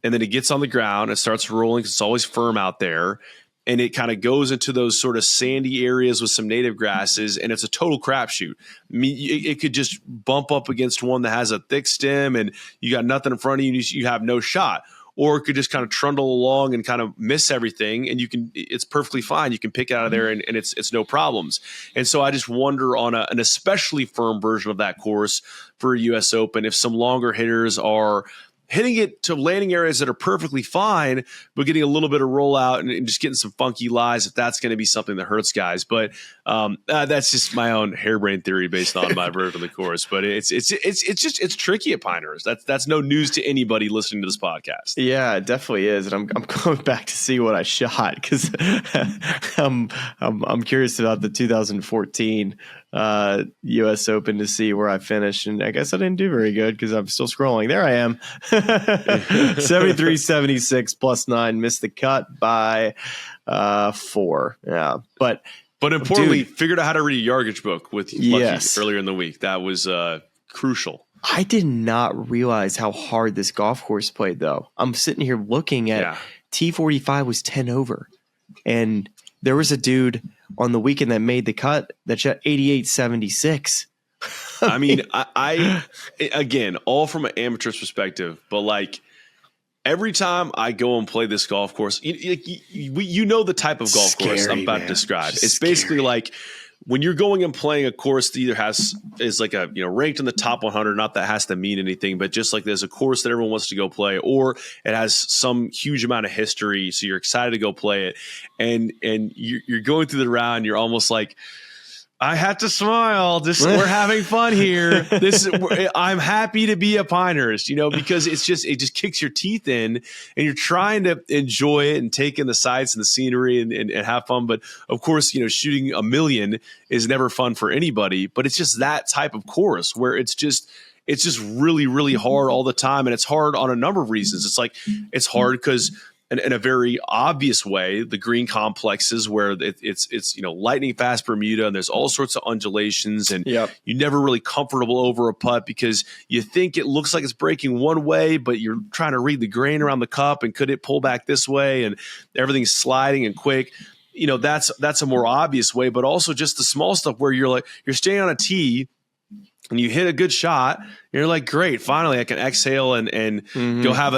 And then it gets on the ground, it starts rolling. It's always firm out there. And it kind of goes into those sort of sandy areas with some native grasses, and it's a total crapshoot. I mean, it could just bump up against one that has a thick stem and you got nothing in front of you, and you have no shot. Or it could just kind of trundle along and kind of miss everything, and it's perfectly fine. You can pick it out of there, and it's no problems. And so I just wonder on an especially firm version of that course for a U.S. Open, if some longer hitters are hitting it to landing areas that are perfectly fine, but getting a little bit of rollout and just getting some funky lies, if that's going to be something that hurts guys. But that's just my own harebrained theory based on my version of the course. But it's tricky at Pinehurst. That's no news to anybody listening to this podcast. Yeah, it definitely is. And I'm going back to see what I shot because I'm curious about the 2014 U.S. Open to see where I finished, and I guess I didn't do very good because I'm still scrolling. There I am, 73-76 +9, missed the cut by 4. Yeah, but importantly, figured out how to read a yardage book with Lucky yes. earlier in the week. That was crucial. I did not realize how hard this golf course played, though. I'm sitting here looking at T45 was 10 over. And there was a dude on the weekend that made the cut that shot 88.76. I mean, I again, all from an amateur's perspective, but like every time I go and play this golf course, you know the type of golf course I'm about to describe. It's basically like when you're going and playing a course that either is like a, ranked in the top 100, not that has to mean anything, but just like there's a course that everyone wants to go play, or it has some huge amount of history, so you're excited to go play it, and you're going through the round, you're almost like, I have to smile. We're having fun here. I'm happy to be a Pinehurst, because it just kicks your teeth in, and you're trying to enjoy it and take in the sights and the scenery and have fun. But of course, shooting a million is never fun for anybody. But it's just that type of course where it's just really, really hard all the time, and it's hard on a number of reasons. It's hard because, in a very obvious way, the green complexes where it's lightning fast Bermuda, and there's all sorts of undulations, and you're never really comfortable over a putt because you think it looks like it's breaking one way, but you're trying to read the grain around the cup, and could it pull back this way, and everything's sliding and quick. That's a more obvious way, but also just the small stuff where you're staying on a tee and you hit a good shot, you're like, great, finally I can exhale and go have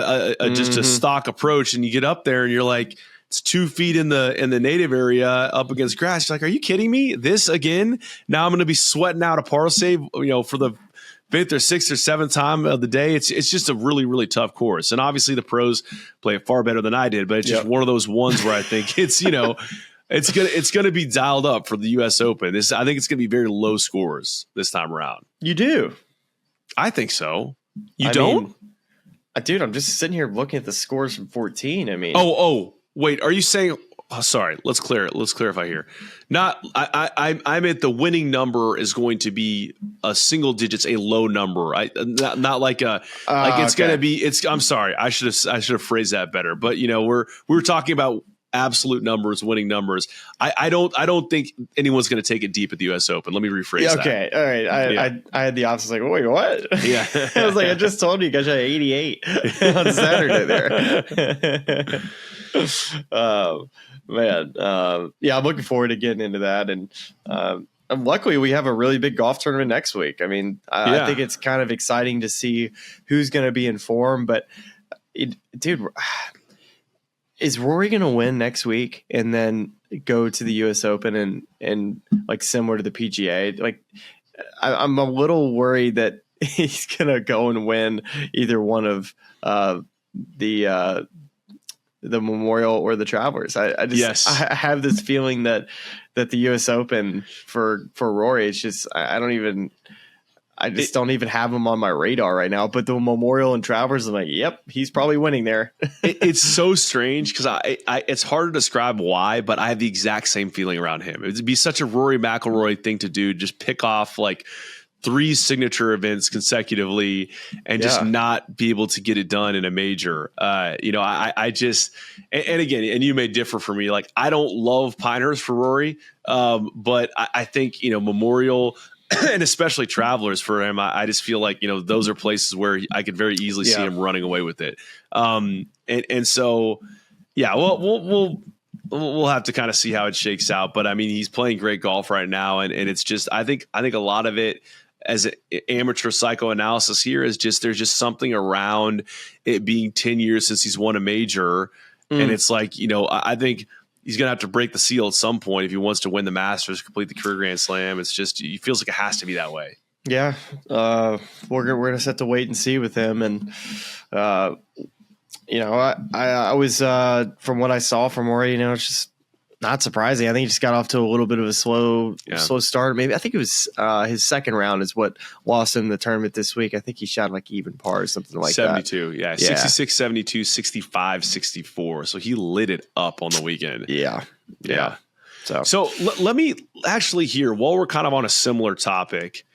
just a stock approach. And you get up there and you're like, it's 2 feet in the native area up against grass. You're like, are you kidding me? This again? Now I'm going to be sweating out a par save, for the 5th or 6th or 7th time of the day. It's just a really, really tough course. And obviously the pros play it far better than I did, but it's just one of those ones where I think it's, It's gonna be dialed up for the U.S. Open. I think it's gonna be very low scores this time around. You do? I think so. You don't? Dude, I'm just sitting here looking at the scores from 14. I mean, wait. Are you saying? Oh, sorry. Let's clarify here. I meant the winning number is going to be a single digits, a low number. Not like a it's okay. gonna be. It's. I'm sorry. I should have phrased that better. But we're talking about absolute numbers, winning numbers. I don't think anyone's going to take it deep at the U.S. Open. Let me rephrase that. Okay, all right. I had the opposite. Like, wait, what? Yeah, I was like, I just told you guys had 88 on Saturday there. Man, I'm looking forward to getting into that, and luckily we have a really big golf tournament next week. I mean, I think it's kind of exciting to see who's going to be in form, but dude. Is Rory going to win next week and then go to the U.S. Open and like similar to the PGA? Like, I'm a little worried that he's going to go and win either one of the Memorial or the Travelers. I have this feeling that the U.S. Open for Rory, it's just I don't even have him on my radar right now. But the Memorial and Travelers, I'm like, yep, he's probably winning there. It's so strange because it's hard to describe why, but I have the exact same feeling around him. It would be such a Rory McIlroy thing to do, just pick off like 3 signature events consecutively and just not be able to get it done in a major. I just, and again, and you may differ from me, like I don't love Pinehurst for Rory, but I think, Memorial and especially Travelers for him, I just feel like, those are places where I could very easily see him running away with it. And so, we'll have to kind of see how it shakes out. But I mean, he's playing great golf right now. And it's just, I think a lot of it as an amateur psychoanalysis here is just, there's just something around it being 10 years since he's won a major. And it's like, I think he's going to have to break the seal at some point if he wants to win the Masters, complete the career Grand Slam. It's just, it feels like it has to be that way. Yeah. We're going to have to wait and see with him. And, I was, from what I saw from Rory, it's just not surprising. I think he just got off to a little bit of a slow start. Maybe I think it was his second round is what lost him the tournament this week. I think he shot like even par or something like 72, that. 66, 72, 65, 64. So he lit it up on the weekend. Yeah. So let me actually hear, while we're kind of on a similar topic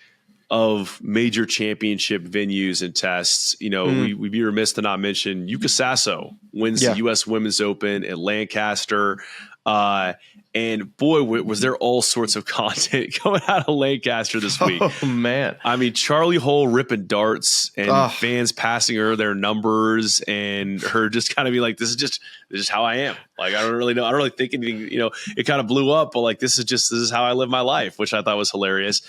of major championship venues and tests, we'd be remiss to not mention Yuka Saso wins the U.S. Women's Open at Lancaster. And And boy, was there all sorts of content coming out of Lancaster this week. Oh, man. I mean, Charlie Hull ripping darts and fans passing her their numbers and her just kind of be like, this is how I am. Like, I don't really know. I don't really think anything, it kind of blew up, but like, this is how I live my life, which I thought was hilarious.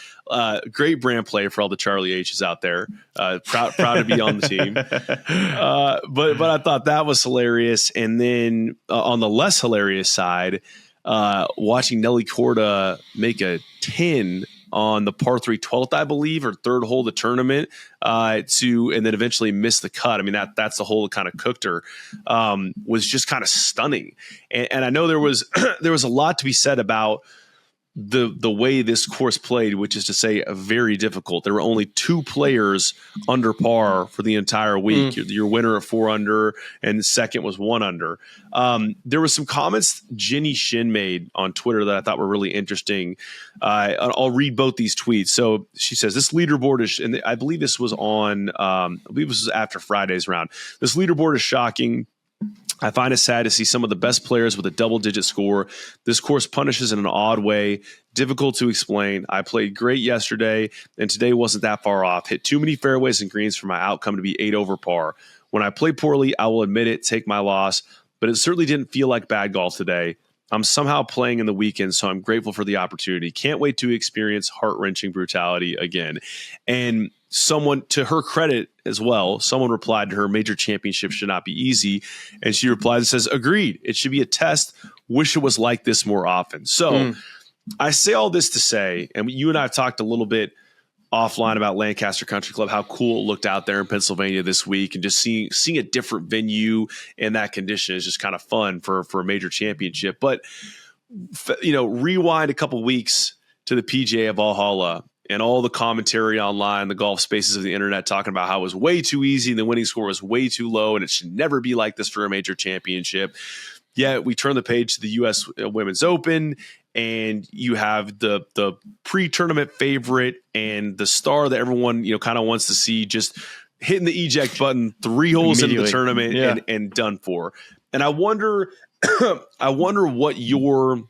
Great brand play for all the Charlie H's out there. Proud to be on the team. But I thought that was hilarious. And then on the less hilarious side, watching Nelly Korda make a 10 on the par 3 12th, I believe, or third hole of the tournament, and then eventually miss the cut. I mean, that's the hole that kind of cooked her, was just kind of stunning. And I know there was a lot to be said about the way this course played, which is to say very difficult. There were only 2 players under par for the entire week. Your winner at 4 under and the second was 1 under. There were some comments Jenny Shin made on Twitter that I thought were really interesting. I'll read both these tweets. So she says, this leaderboard is, and I believe this was after Friday's round. This leaderboard is shocking. I find it sad to see some of the best players with a double-digit score. This course punishes in an odd way, difficult to explain. I played great yesterday, and today wasn't that far off. Hit too many fairways and greens for my outcome to be 8 over par. When I play poorly, I will admit it, take my loss, but it certainly didn't feel like bad golf today. I'm somehow playing in the weekend, so I'm grateful for the opportunity. Can't wait to experience heart-wrenching brutality again. And someone, to her credit as well, someone replied to her, major championships should not be easy. And she replied and says, agreed. It should be a test. Wish it was like this more often. So I say all this to say, and you and I have talked a little bit offline about Lancaster Country Club, how cool it looked out there in Pennsylvania this week, and just seeing a different venue in that condition is just kind of fun for a major championship. But rewind a couple weeks to the PGA of Valhalla and all the commentary online, the golf spaces of the internet talking about how it was way too easy and the winning score was way too low and it should never be like this for a major championship. Yet we turn the page to the US Women's Open, and you have the pre-tournament favorite and the star that everyone kind of wants to see just hitting the eject button 3 holes into the tournament and done for. And I wonder what your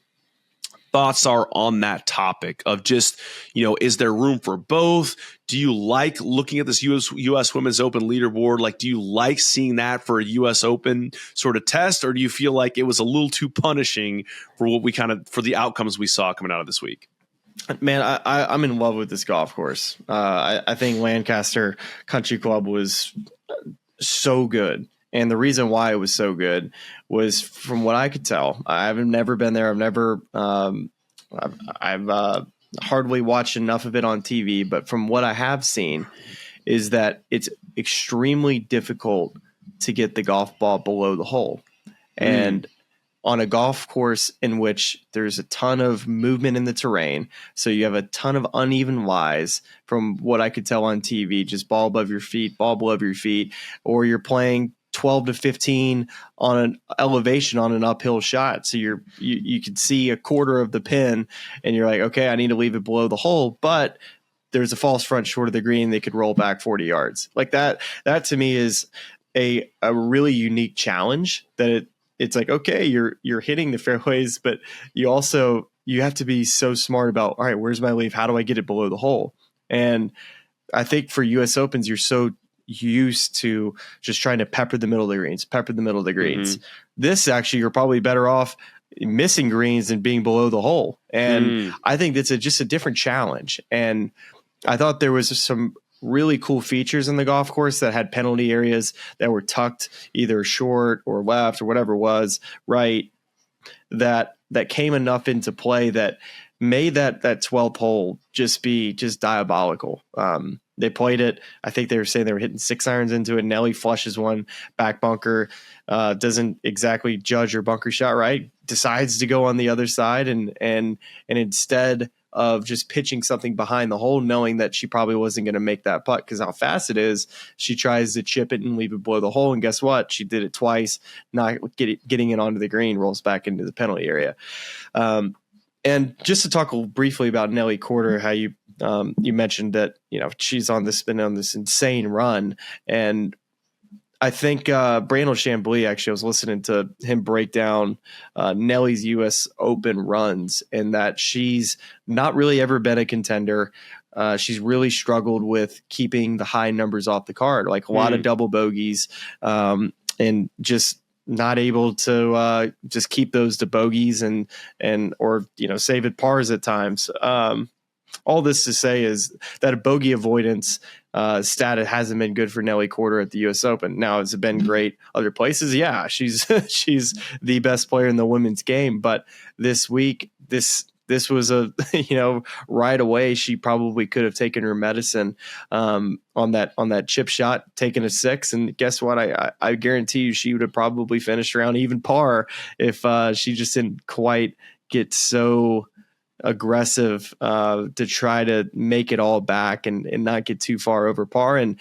thoughts are on that topic of just, is there room for both? Do you like looking at this US Women's Open leaderboard? Like, do you like seeing that for a US Open sort of test? Or do you feel like it was a little too punishing for for the outcomes we saw coming out of this week? Man, I'm in love with this golf course. I think Lancaster Country Club was so good. And the reason why it was so good was, from what I could tell, I've never been there. I've hardly watched enough of it on TV, but from what I have seen is that it's extremely difficult to get the golf ball below the hole. And on a golf course in which there's a ton of movement in the terrain, so you have a ton of uneven lies, from what I could tell on TV, just ball above your feet, or you're playing 12 to 15 on an elevation on an uphill shot. So you could see a quarter of the pin and you're like, okay, I need to leave it below the hole, but there's a false front short of the green. They could roll back 40 yards like that. That to me is a really unique challenge, that it's like, okay, you're hitting the fairways, but you have to be so smart about, all right, where's my leaf? How do I get it below the hole? And I think for US Opens, you're so used to just trying to pepper the middle of the greens. This actually, you're probably better off missing greens than being below the hole. And I think it's just a different challenge. And I thought there was some really cool features in the golf course that had penalty areas that were tucked either short or left or whatever it was, right, that came enough into play that made that 12th hole just diabolical. They played it. I think they were saying they were hitting 6 irons into it. Nelly flushes one back bunker, doesn't exactly judge her bunker shot right, decides to go on the other side, and instead of just pitching something behind the hole, knowing that she probably wasn't going to make that putt because how fast it is, she tries to chip it and leave it below the hole. And guess what? She did it twice, not getting it onto the green, rolls back into the penalty area. And just to talk briefly about Nelly Korda, how you mentioned that she's been on this insane run, and I think Brandel Chambly, actually, I was listening to him break down Nelly's US Open runs, and that she's not really ever been a contender. She's really struggled with keeping the high numbers off the card, like a lot of double bogeys, and just not able to just keep those to bogeys and or save it pars at times. All this to say is that a bogey avoidance stat hasn't been good for Nelly Korda at the U.S. Open. Now, has it been great other places? Yeah, she's the best player in the women's game. But this week, this was a right away she probably could have taken her medicine on that chip shot, taken a 6, and guess what? I guarantee you she would have probably finished around even par if she just didn't quite get so aggressive to try to make it all back and not get too far over par. And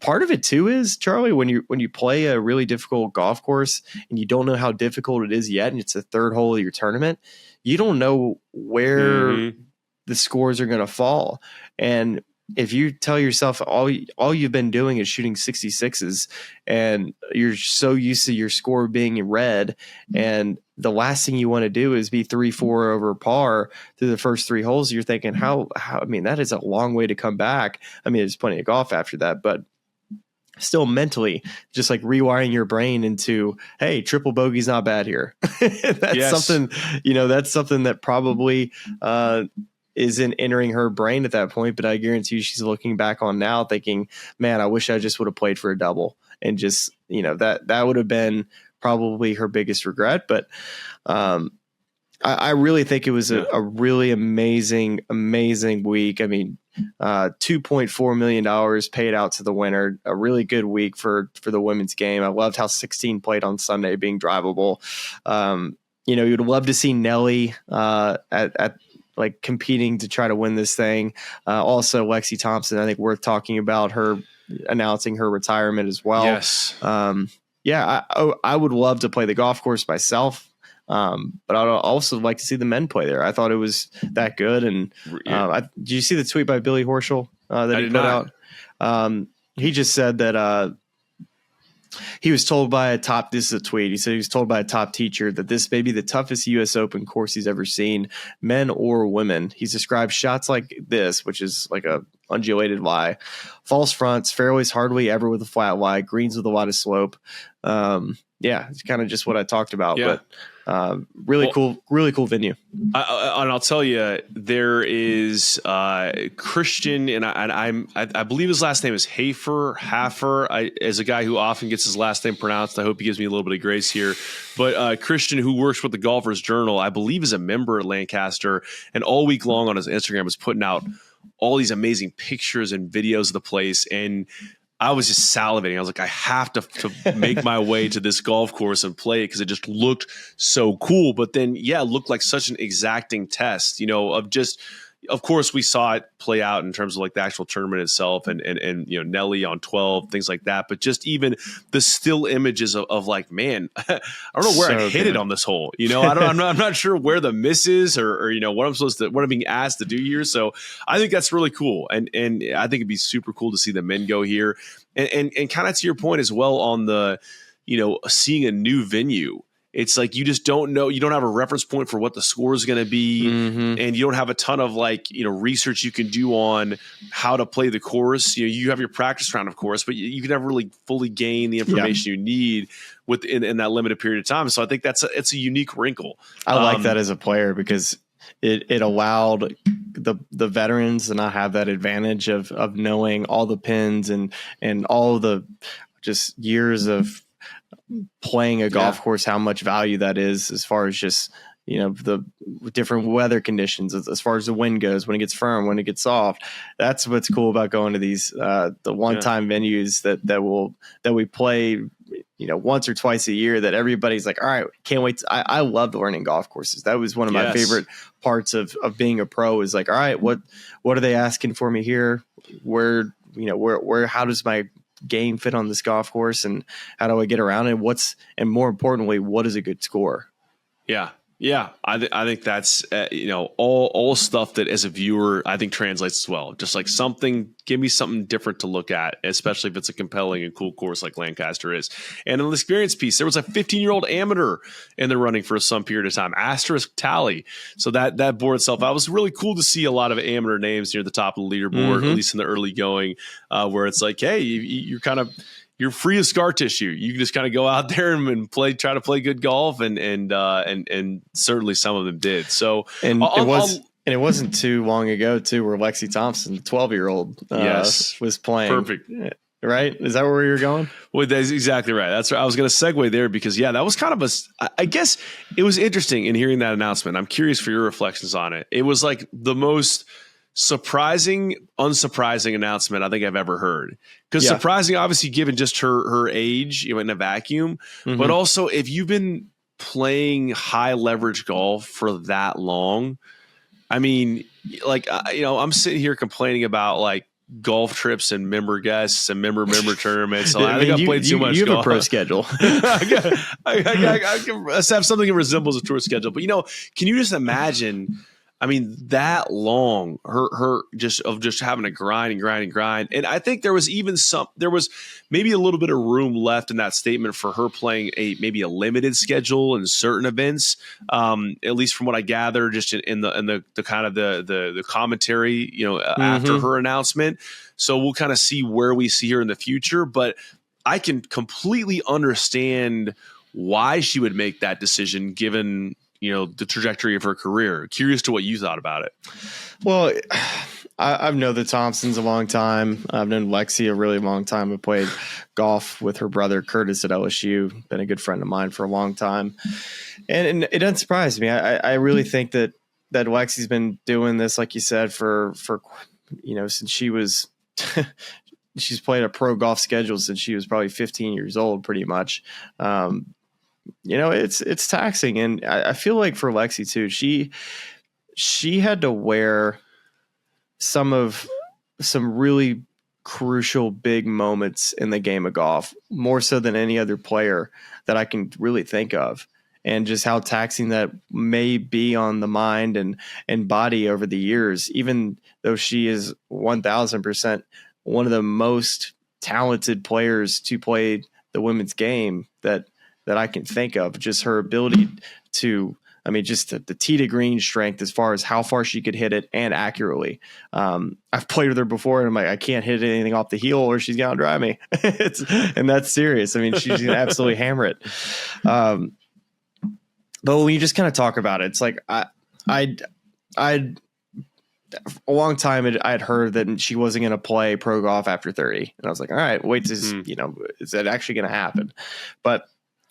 part of it too is, Charlie, when you play a really difficult golf course and you don't know how difficult it is yet, and it's the third hole of your tournament, you don't know where the scores are going to fall. And if you tell yourself all you've been doing is shooting 66s and you're so used to your score being in red, and the last thing you want to do is be 3-4 over par through the first 3 holes, you're thinking how I mean, that is a long way to come back. I mean, there's plenty of golf after that, but still mentally just like rewiring your brain into, hey, triple bogey's not bad here. That's something that probably isn't entering her brain at that point, but I guarantee you she's looking back on now thinking, man, I wish I just would have played for a double, and just, that would have been probably her biggest regret. But I really think it was a really amazing week. I mean, $2.4 million paid out to the winner. A really good week for the women's game. I loved how 16 played on Sunday, being drivable. You'd love to see Nelly at like competing to try to win this thing. Also, Lexi Thompson, I think worth talking about, her announcing her retirement as well. Yes. I would love to play the golf course myself. But I'd also like to see the men play there. I thought it was that good. And did you see the tweet by Billy Horschel that he put out? He just said that he was told by this is a tweet. He said he was told by a top teacher that this may be the toughest U.S. Open course he's ever seen, men or women. He's described shots like this, which is like a undulated lie, false fronts, fairways hardly ever with a flat lie, greens with a lot of slope. It's kind of just what I talked about, but really cool venue. And I'll tell you, there is Christian, and I believe his last name is Hafer. As a guy who often gets his last name pronounced, I hope he gives me a little bit of grace here. But Christian, who works with the Golfers Journal, I believe is a member at Lancaster, and all week long on his Instagram was putting out all these amazing pictures and videos of the place. And I was just salivating. I was like, I have to make my way to this golf course and play it because it just looked so cool. But then, it looked like such an exacting test, of course, we saw it play out in terms of like the actual tournament itself and Nelly on 12, things like that. But just even the still images of like, man, I don't know where I hit it on this hole. I'm not sure where the miss is or what I'm being asked to do here. So I think that's really cool. And I think it'd be super cool to see the men go here and kind of to your point as well on the, seeing a new venue. It's like you just don't know. You don't have a reference point for what the score is going to be, and you don't have a ton of research you can do on how to play the course. You have your practice round, of course, but you can never really fully gain the information you need in that limited period of time. So I think it's a unique wrinkle. I like that as a player because it allowed the veterans to not have that advantage of knowing all the pins and all the just years of playing a golf course, how much value that is as far as just, the different weather conditions, as far as the wind goes, when it gets firm, when it gets soft. That's what's cool about going to these, the one-time venues that we play, once or twice a year, that everybody's like, all right, can't wait. I love learning golf courses. That was one of my favorite parts of being a pro, is like, all right, what are they asking for me here? Where, how does my game fit on this golf course, and how do I get around it? And more importantly, what is a good score? Yeah. Yeah, I think that's all stuff that as a viewer I think translates as well. Just like give me something different to look at, especially if it's a compelling and cool course like Lancaster is. And in the experience piece, there was a 15-year-old amateur in the running for some period of time, asterisk tally. So that bore itself out. It was really cool to see a lot of amateur names near the top of the leaderboard, at least in the early going, where it's like, hey, you're free of scar tissue. You can just kind of go out there and try to play good golf, and certainly some of them did. So it wasn't too long ago too, where Lexi Thompson, the 12-year-old, was playing. Perfect. Right? Is that where you're going? Well, that's exactly right. That's right. I was going to segue there because that was kind of I guess it was interesting in hearing that announcement. I'm curious for your reflections on it. It was like the most unsurprising announcement I think I've ever heard. Because surprising, obviously, given just her age, in a vacuum, but also if you've been playing high leverage golf for that long, I mean, I'm sitting here complaining about like golf trips and member guests and member tournaments. So I think I played too much golf. You have a pro schedule. I have something that resembles a tour schedule. But, can you just imagine – I mean, that long, her just having to grind. And I think there was maybe a little bit of room left in that statement for her playing maybe a limited schedule in certain events. At least from what I gather, just in the kind of the commentary, after her announcement. So we'll kind of see where we see her in the future. But I can completely understand why she would make that decision given the trajectory of her career. Curious to what you thought about it. Well, I've known the Thompsons a long time. I've known Lexi a really long time. I played golf with her brother Curtis at LSU. Been a good friend of mine for a long time. And it doesn't surprise me. I really think that Lexi's been doing this, like you said, for since she was she's played a pro golf schedule since she was probably 15 years old, pretty much. It's taxing. And I feel like for Lexi too, she had to wear some really crucial big moments in the game of golf, more so than any other player that I can really think of. And just how taxing that may be on the mind and body over the years, even though she is 1000% one of the most talented players to play the women's game that I can think of. Just her ability to, just the tee to green strength as far as how far she could hit it and accurately. I've played with her before and I'm like, I can't hit anything off the heel or she's going to drive me. And that's serious. She's going to absolutely hammer it. But when you just kind of talk about it, it's like, I'd a long time I'd heard that she wasn't going to play pro golf after 30. And I was like, all right, wait, is that actually going to happen? But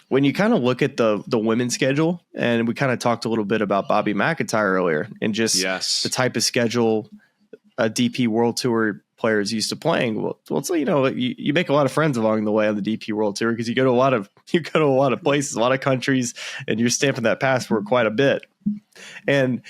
when you kind of look at the women's schedule, and we kind of talked a little bit about Bobby McIntyre earlier, and just the type of schedule a DP World Tour players used to playing. Well, so you make a lot of friends along the way on the DP World Tour because you go to a lot of places, a lot of countries, and you're stamping that passport quite a bit. And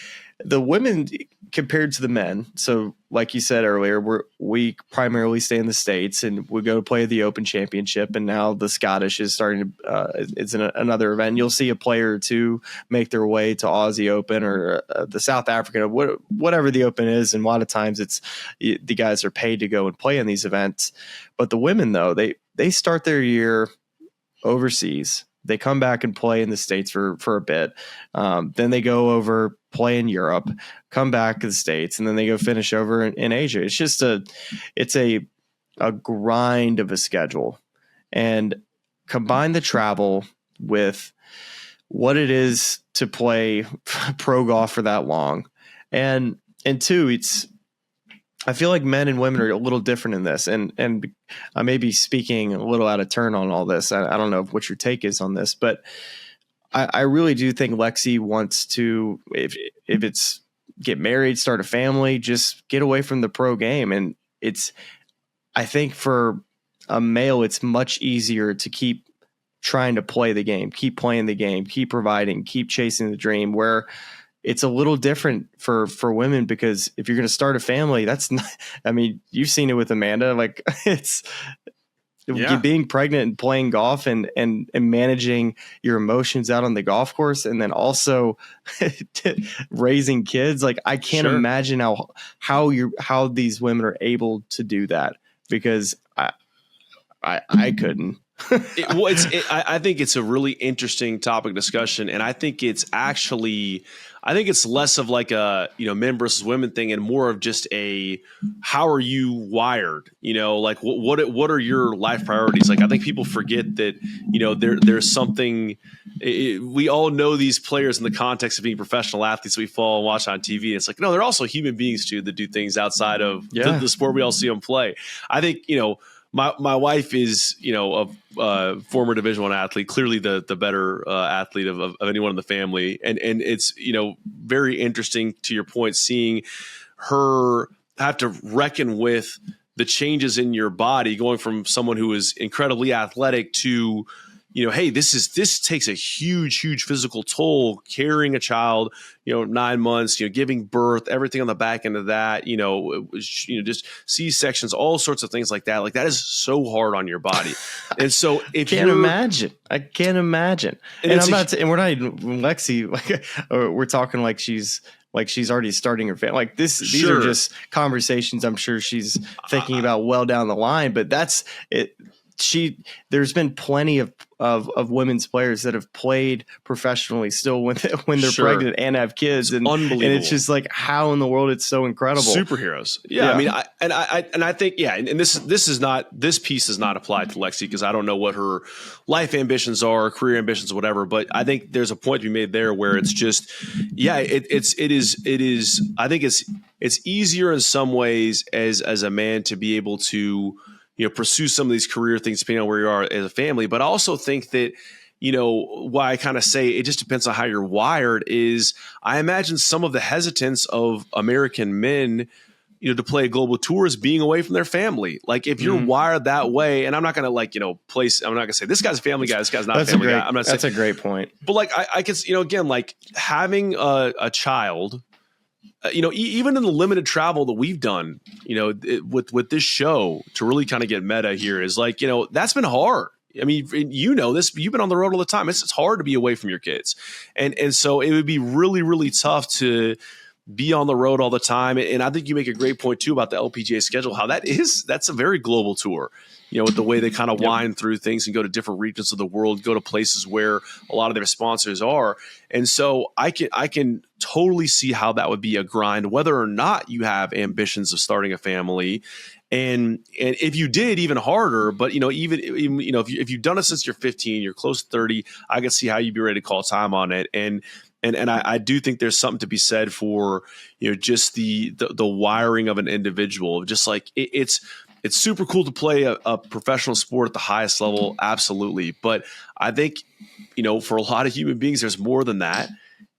the women compared to the men, so like you said earlier, we primarily stay in the States and we go to play the Open Championship, and now the Scottish is starting to it's another event. You'll see a player or two make their way to Aussie Open or the South African, whatever the Open is, and a lot of times the guys are paid to go and play in these events. But the women, though, they start their year overseas. They come back and play in the States for a bit. Then they go over, play in Europe, come back to the States, and then they go finish over in Asia. It's just a grind of a schedule. And combine the travel with what it is to play pro golf for that long. And two, I feel like men and women are a little different in this, and I may be speaking a little out of turn on all this. I don't know what your take is on this, but I really do think Lexi wants to, if it's get married, start a family, just get away from the pro game. And I think for a male, it's much easier to keep trying to play the game, keep playing the game, keep providing, keep chasing the dream, where it's a little different for women, because if you're going to start a family, that's not, you've seen it with Amanda. Like it's being pregnant and playing golf and managing your emotions out on the golf course, and then also raising kids. Like, I can't imagine how these women are able to do that, because I couldn't. I think it's a really interesting topic discussion, and I think it's less of like a men versus women thing, and more of just a how are you wired? Like what are your life priorities? Like, I think people forget that there's something. We all know these players in the context of being professional athletes we follow and watch on TV. It's like, no, they're also human beings too that do things outside of the sport we all see them play. I think My wife is, a former Division I athlete, clearly the better athlete of anyone in the family. And it's, very interesting, to your point, seeing her have to reckon with the changes in your body, going from someone who is incredibly athletic to, hey, this takes a huge physical toll, carrying a child, 9 months, giving birth, everything on the back end of that, just C-sections, all sorts of things like that. Like, that is so hard on your body. And so I can't imagine. And we're not even Lexi, like, we're talking like she's already starting her family. Like, these are just conversations I'm sure she's thinking about well down the line, but that's it. There's been plenty of women's players that have played professionally still when they're pregnant and have kids, and unbelievable. And it's just like, how in the world it's so incredible. Superheroes. Yeah. I mean, I think, and this piece does not apply to Lexi, because I don't know what her life ambitions are, career ambitions, whatever. But I think there's a point to be made there where it's just, it is. I think it's easier in some ways as a man to be able to, pursue some of these career things depending on where you are as a family. But I also think that, why I kind of say it just depends on how you're wired is, I imagine some of the hesitance of American men, to play a global tour is being away from their family. Like, if you're wired that way, and I'm not going to I'm not going to say this guy's a family guy, this guy's not a family guy. I'm not saying, that's a great point. But like, I can, again, like having a child, even in the limited travel that we've done, with this show, to really kind of get meta here, is like, that's been hard. I mean, this, you've been on the road all the time. It's hard to be away from your kids. And so it would be really, really tough to be on the road all the time. And I think you make a great point too about the LPGA schedule, how that's a very global tour, with the way they kind of wind through things and go to different regions of the world, go to places where a lot of their sponsors are. And so I can totally see how that would be a grind, whether or not you have ambitions of starting a family. And if you did, even harder. But even if you've done it since you're 15, you're close to 30, I can see how you'd be ready to call time on it. And I do think there's something to be said for just the wiring of an individual. Just like it's super cool to play a professional sport at the highest level, absolutely. But I think for a lot of human beings, there's more than that.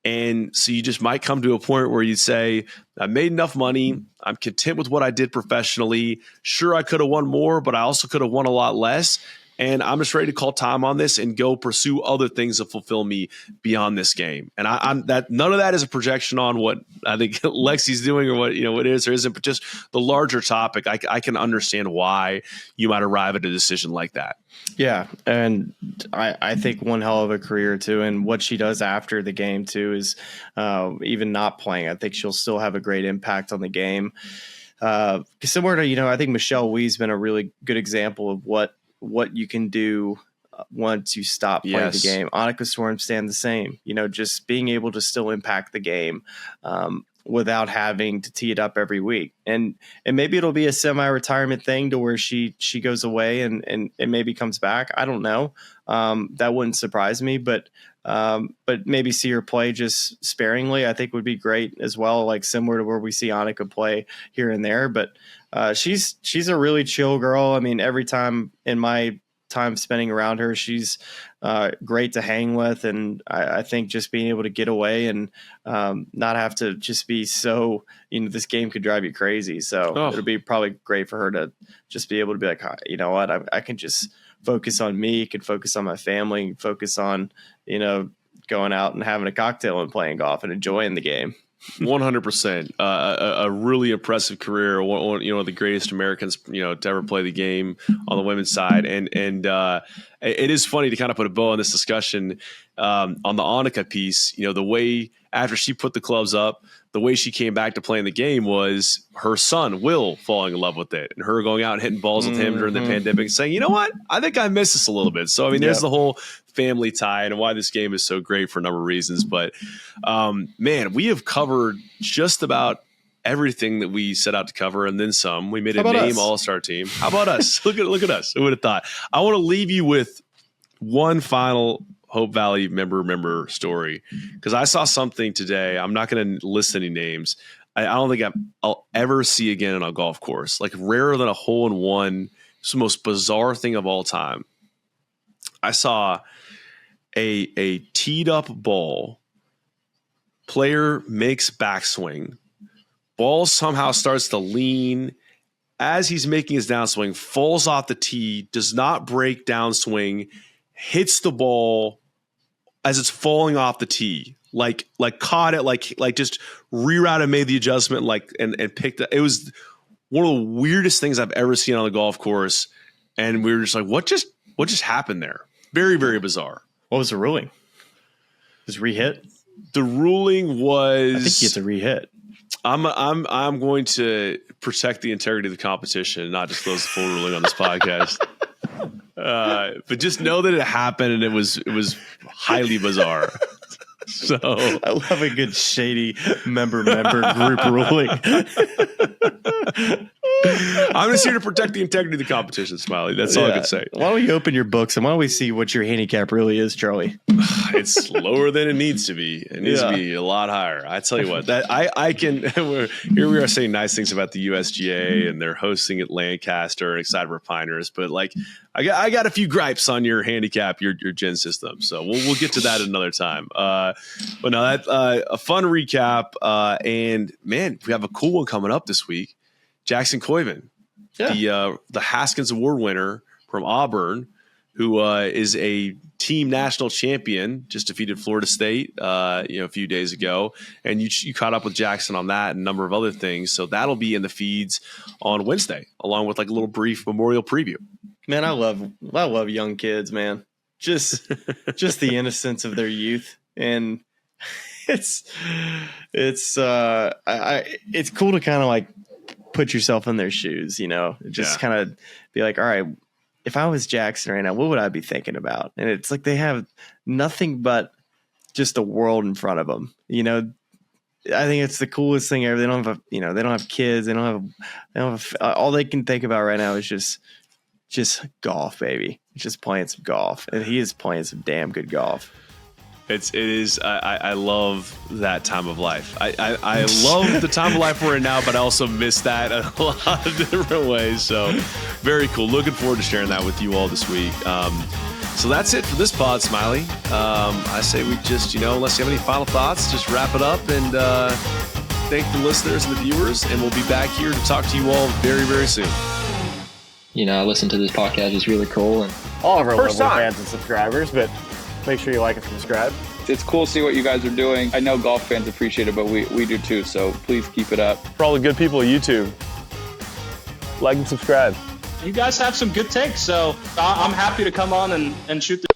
And so you just might come to a point where you say, I made enough money. I'm content with what I did professionally. Sure, I could have won more, but I also could have won a lot less. And I'm just ready to call time on this and go pursue other things that fulfill me beyond this game. And I'm that none of that is a projection on what I think Lexi's doing or what what is or isn't, but just the larger topic. I can understand why you might arrive at a decision like that. Yeah, and I think one hell of a career too. And what she does after the game too is even not playing, I think she'll still have a great impact on the game. Similar to I think Michelle Wee's been a really good example of what you can do once you stop playing the game. Annika Sorenstam the same, just being able to still impact the game without having to tee it up every week. And maybe it'll be a semi-retirement thing to where she goes away and maybe comes back. I don't know. That wouldn't surprise me, but maybe see her play just sparingly, I think would be great as well. Like similar to where we see Annika play here and there, but she's a really chill girl. I mean, every time in my time spending around her, she's great to hang with. And I think just being able to get away and not have to just be so, this game could drive you crazy. So it'll be probably great for her to just be able to be like, you know what, I can just focus on me, can focus on my family, focus on, going out and having a cocktail and playing golf and enjoying the game. 100%. A really impressive career. One of the greatest Americans, to ever play the game on the women's side. And it is funny to kind of put a bow on this discussion on the Annika piece. The way after she put the clubs up, the way she came back to playing the game was her son, Will, falling in love with it and her going out and hitting balls with him during the pandemic and saying, you know what? I think I miss this a little bit. So, there's the whole family tie and why this game is so great for a number of reasons. But, man, we have covered just about everything that we set out to cover and then some. We made a name all-star team. How about us? Look at us. Who would have thought? I want to leave you with one final Hope Valley member story, because I saw something today. I'm not going to list any names. I don't think I'll ever see again on a golf course. Like rarer than a hole-in-one. It's the most bizarre thing of all time. I saw a teed up ball. Player makes backswing. Ball somehow starts to lean as he's making his downswing, falls off the tee, does not break downswing, hits the ball as it's falling off the tee, like caught it, like just rerouted, made the adjustment, and picked it. It was one of the weirdest things I've ever seen on the golf course. And we were just like, what just happened there? Very, very bizarre. What was the ruling? It was re-hit? The ruling was, I think he gets a re-hit. I'm going to protect the integrity of the competition and not disclose the full ruling on this podcast. But just know that it happened and it was highly bizarre. So I love a good shady member group ruling. I'm just here to protect the integrity of the competition, Smylie. That's all I can say. Why don't we open your books and why don't we see what your handicap really is, Charlie? It's lower than it needs to be. It needs to be a lot higher. I tell you what, that I can. Here we are saying nice things about the USGA and they're hosting at Lancaster and excited for Pinehurst, but I got a few gripes on your handicap, your gen system. So we'll get to that another time. But no, that a fun recap. And man, we have a cool one coming up this week. Jackson Koiven, the Haskins Award winner from Auburn, who is a team national champion, just defeated Florida State, a few days ago, and you caught up with Jackson on that and a number of other things. So that'll be in the feeds on Wednesday, along with a little brief memorial preview. Man, I love young kids, man. Just the innocence of their youth, and it's cool to kind of put yourself in their shoes, kind of be like, all right, if I was Jackson right now, what would I be thinking about? And it's like they have nothing but just the world in front of them. I think it's the coolest thing ever. They don't have kids. They don't have all they can think about right now is just golf, baby. Just playing some golf. And he is playing some damn good golf. It is. I love that time of life. I love the time of life we're in now, but I also miss that in a lot of different ways. So very cool. Looking forward to sharing that with you all this week. So that's it for this pod, Smylie. I say we just, unless you have any final thoughts, just wrap it up and thank the listeners and the viewers. And we'll be back here to talk to you all very, very soon. I listen to this podcast. It's really cool. And all of our lovely fans and subscribers, but make sure you like and subscribe. It's cool to see what you guys are doing. I know golf fans appreciate it, but we do too. So please keep it up. For all the good people at YouTube, like and subscribe. You guys have some good takes, so I'm happy to come on and shoot the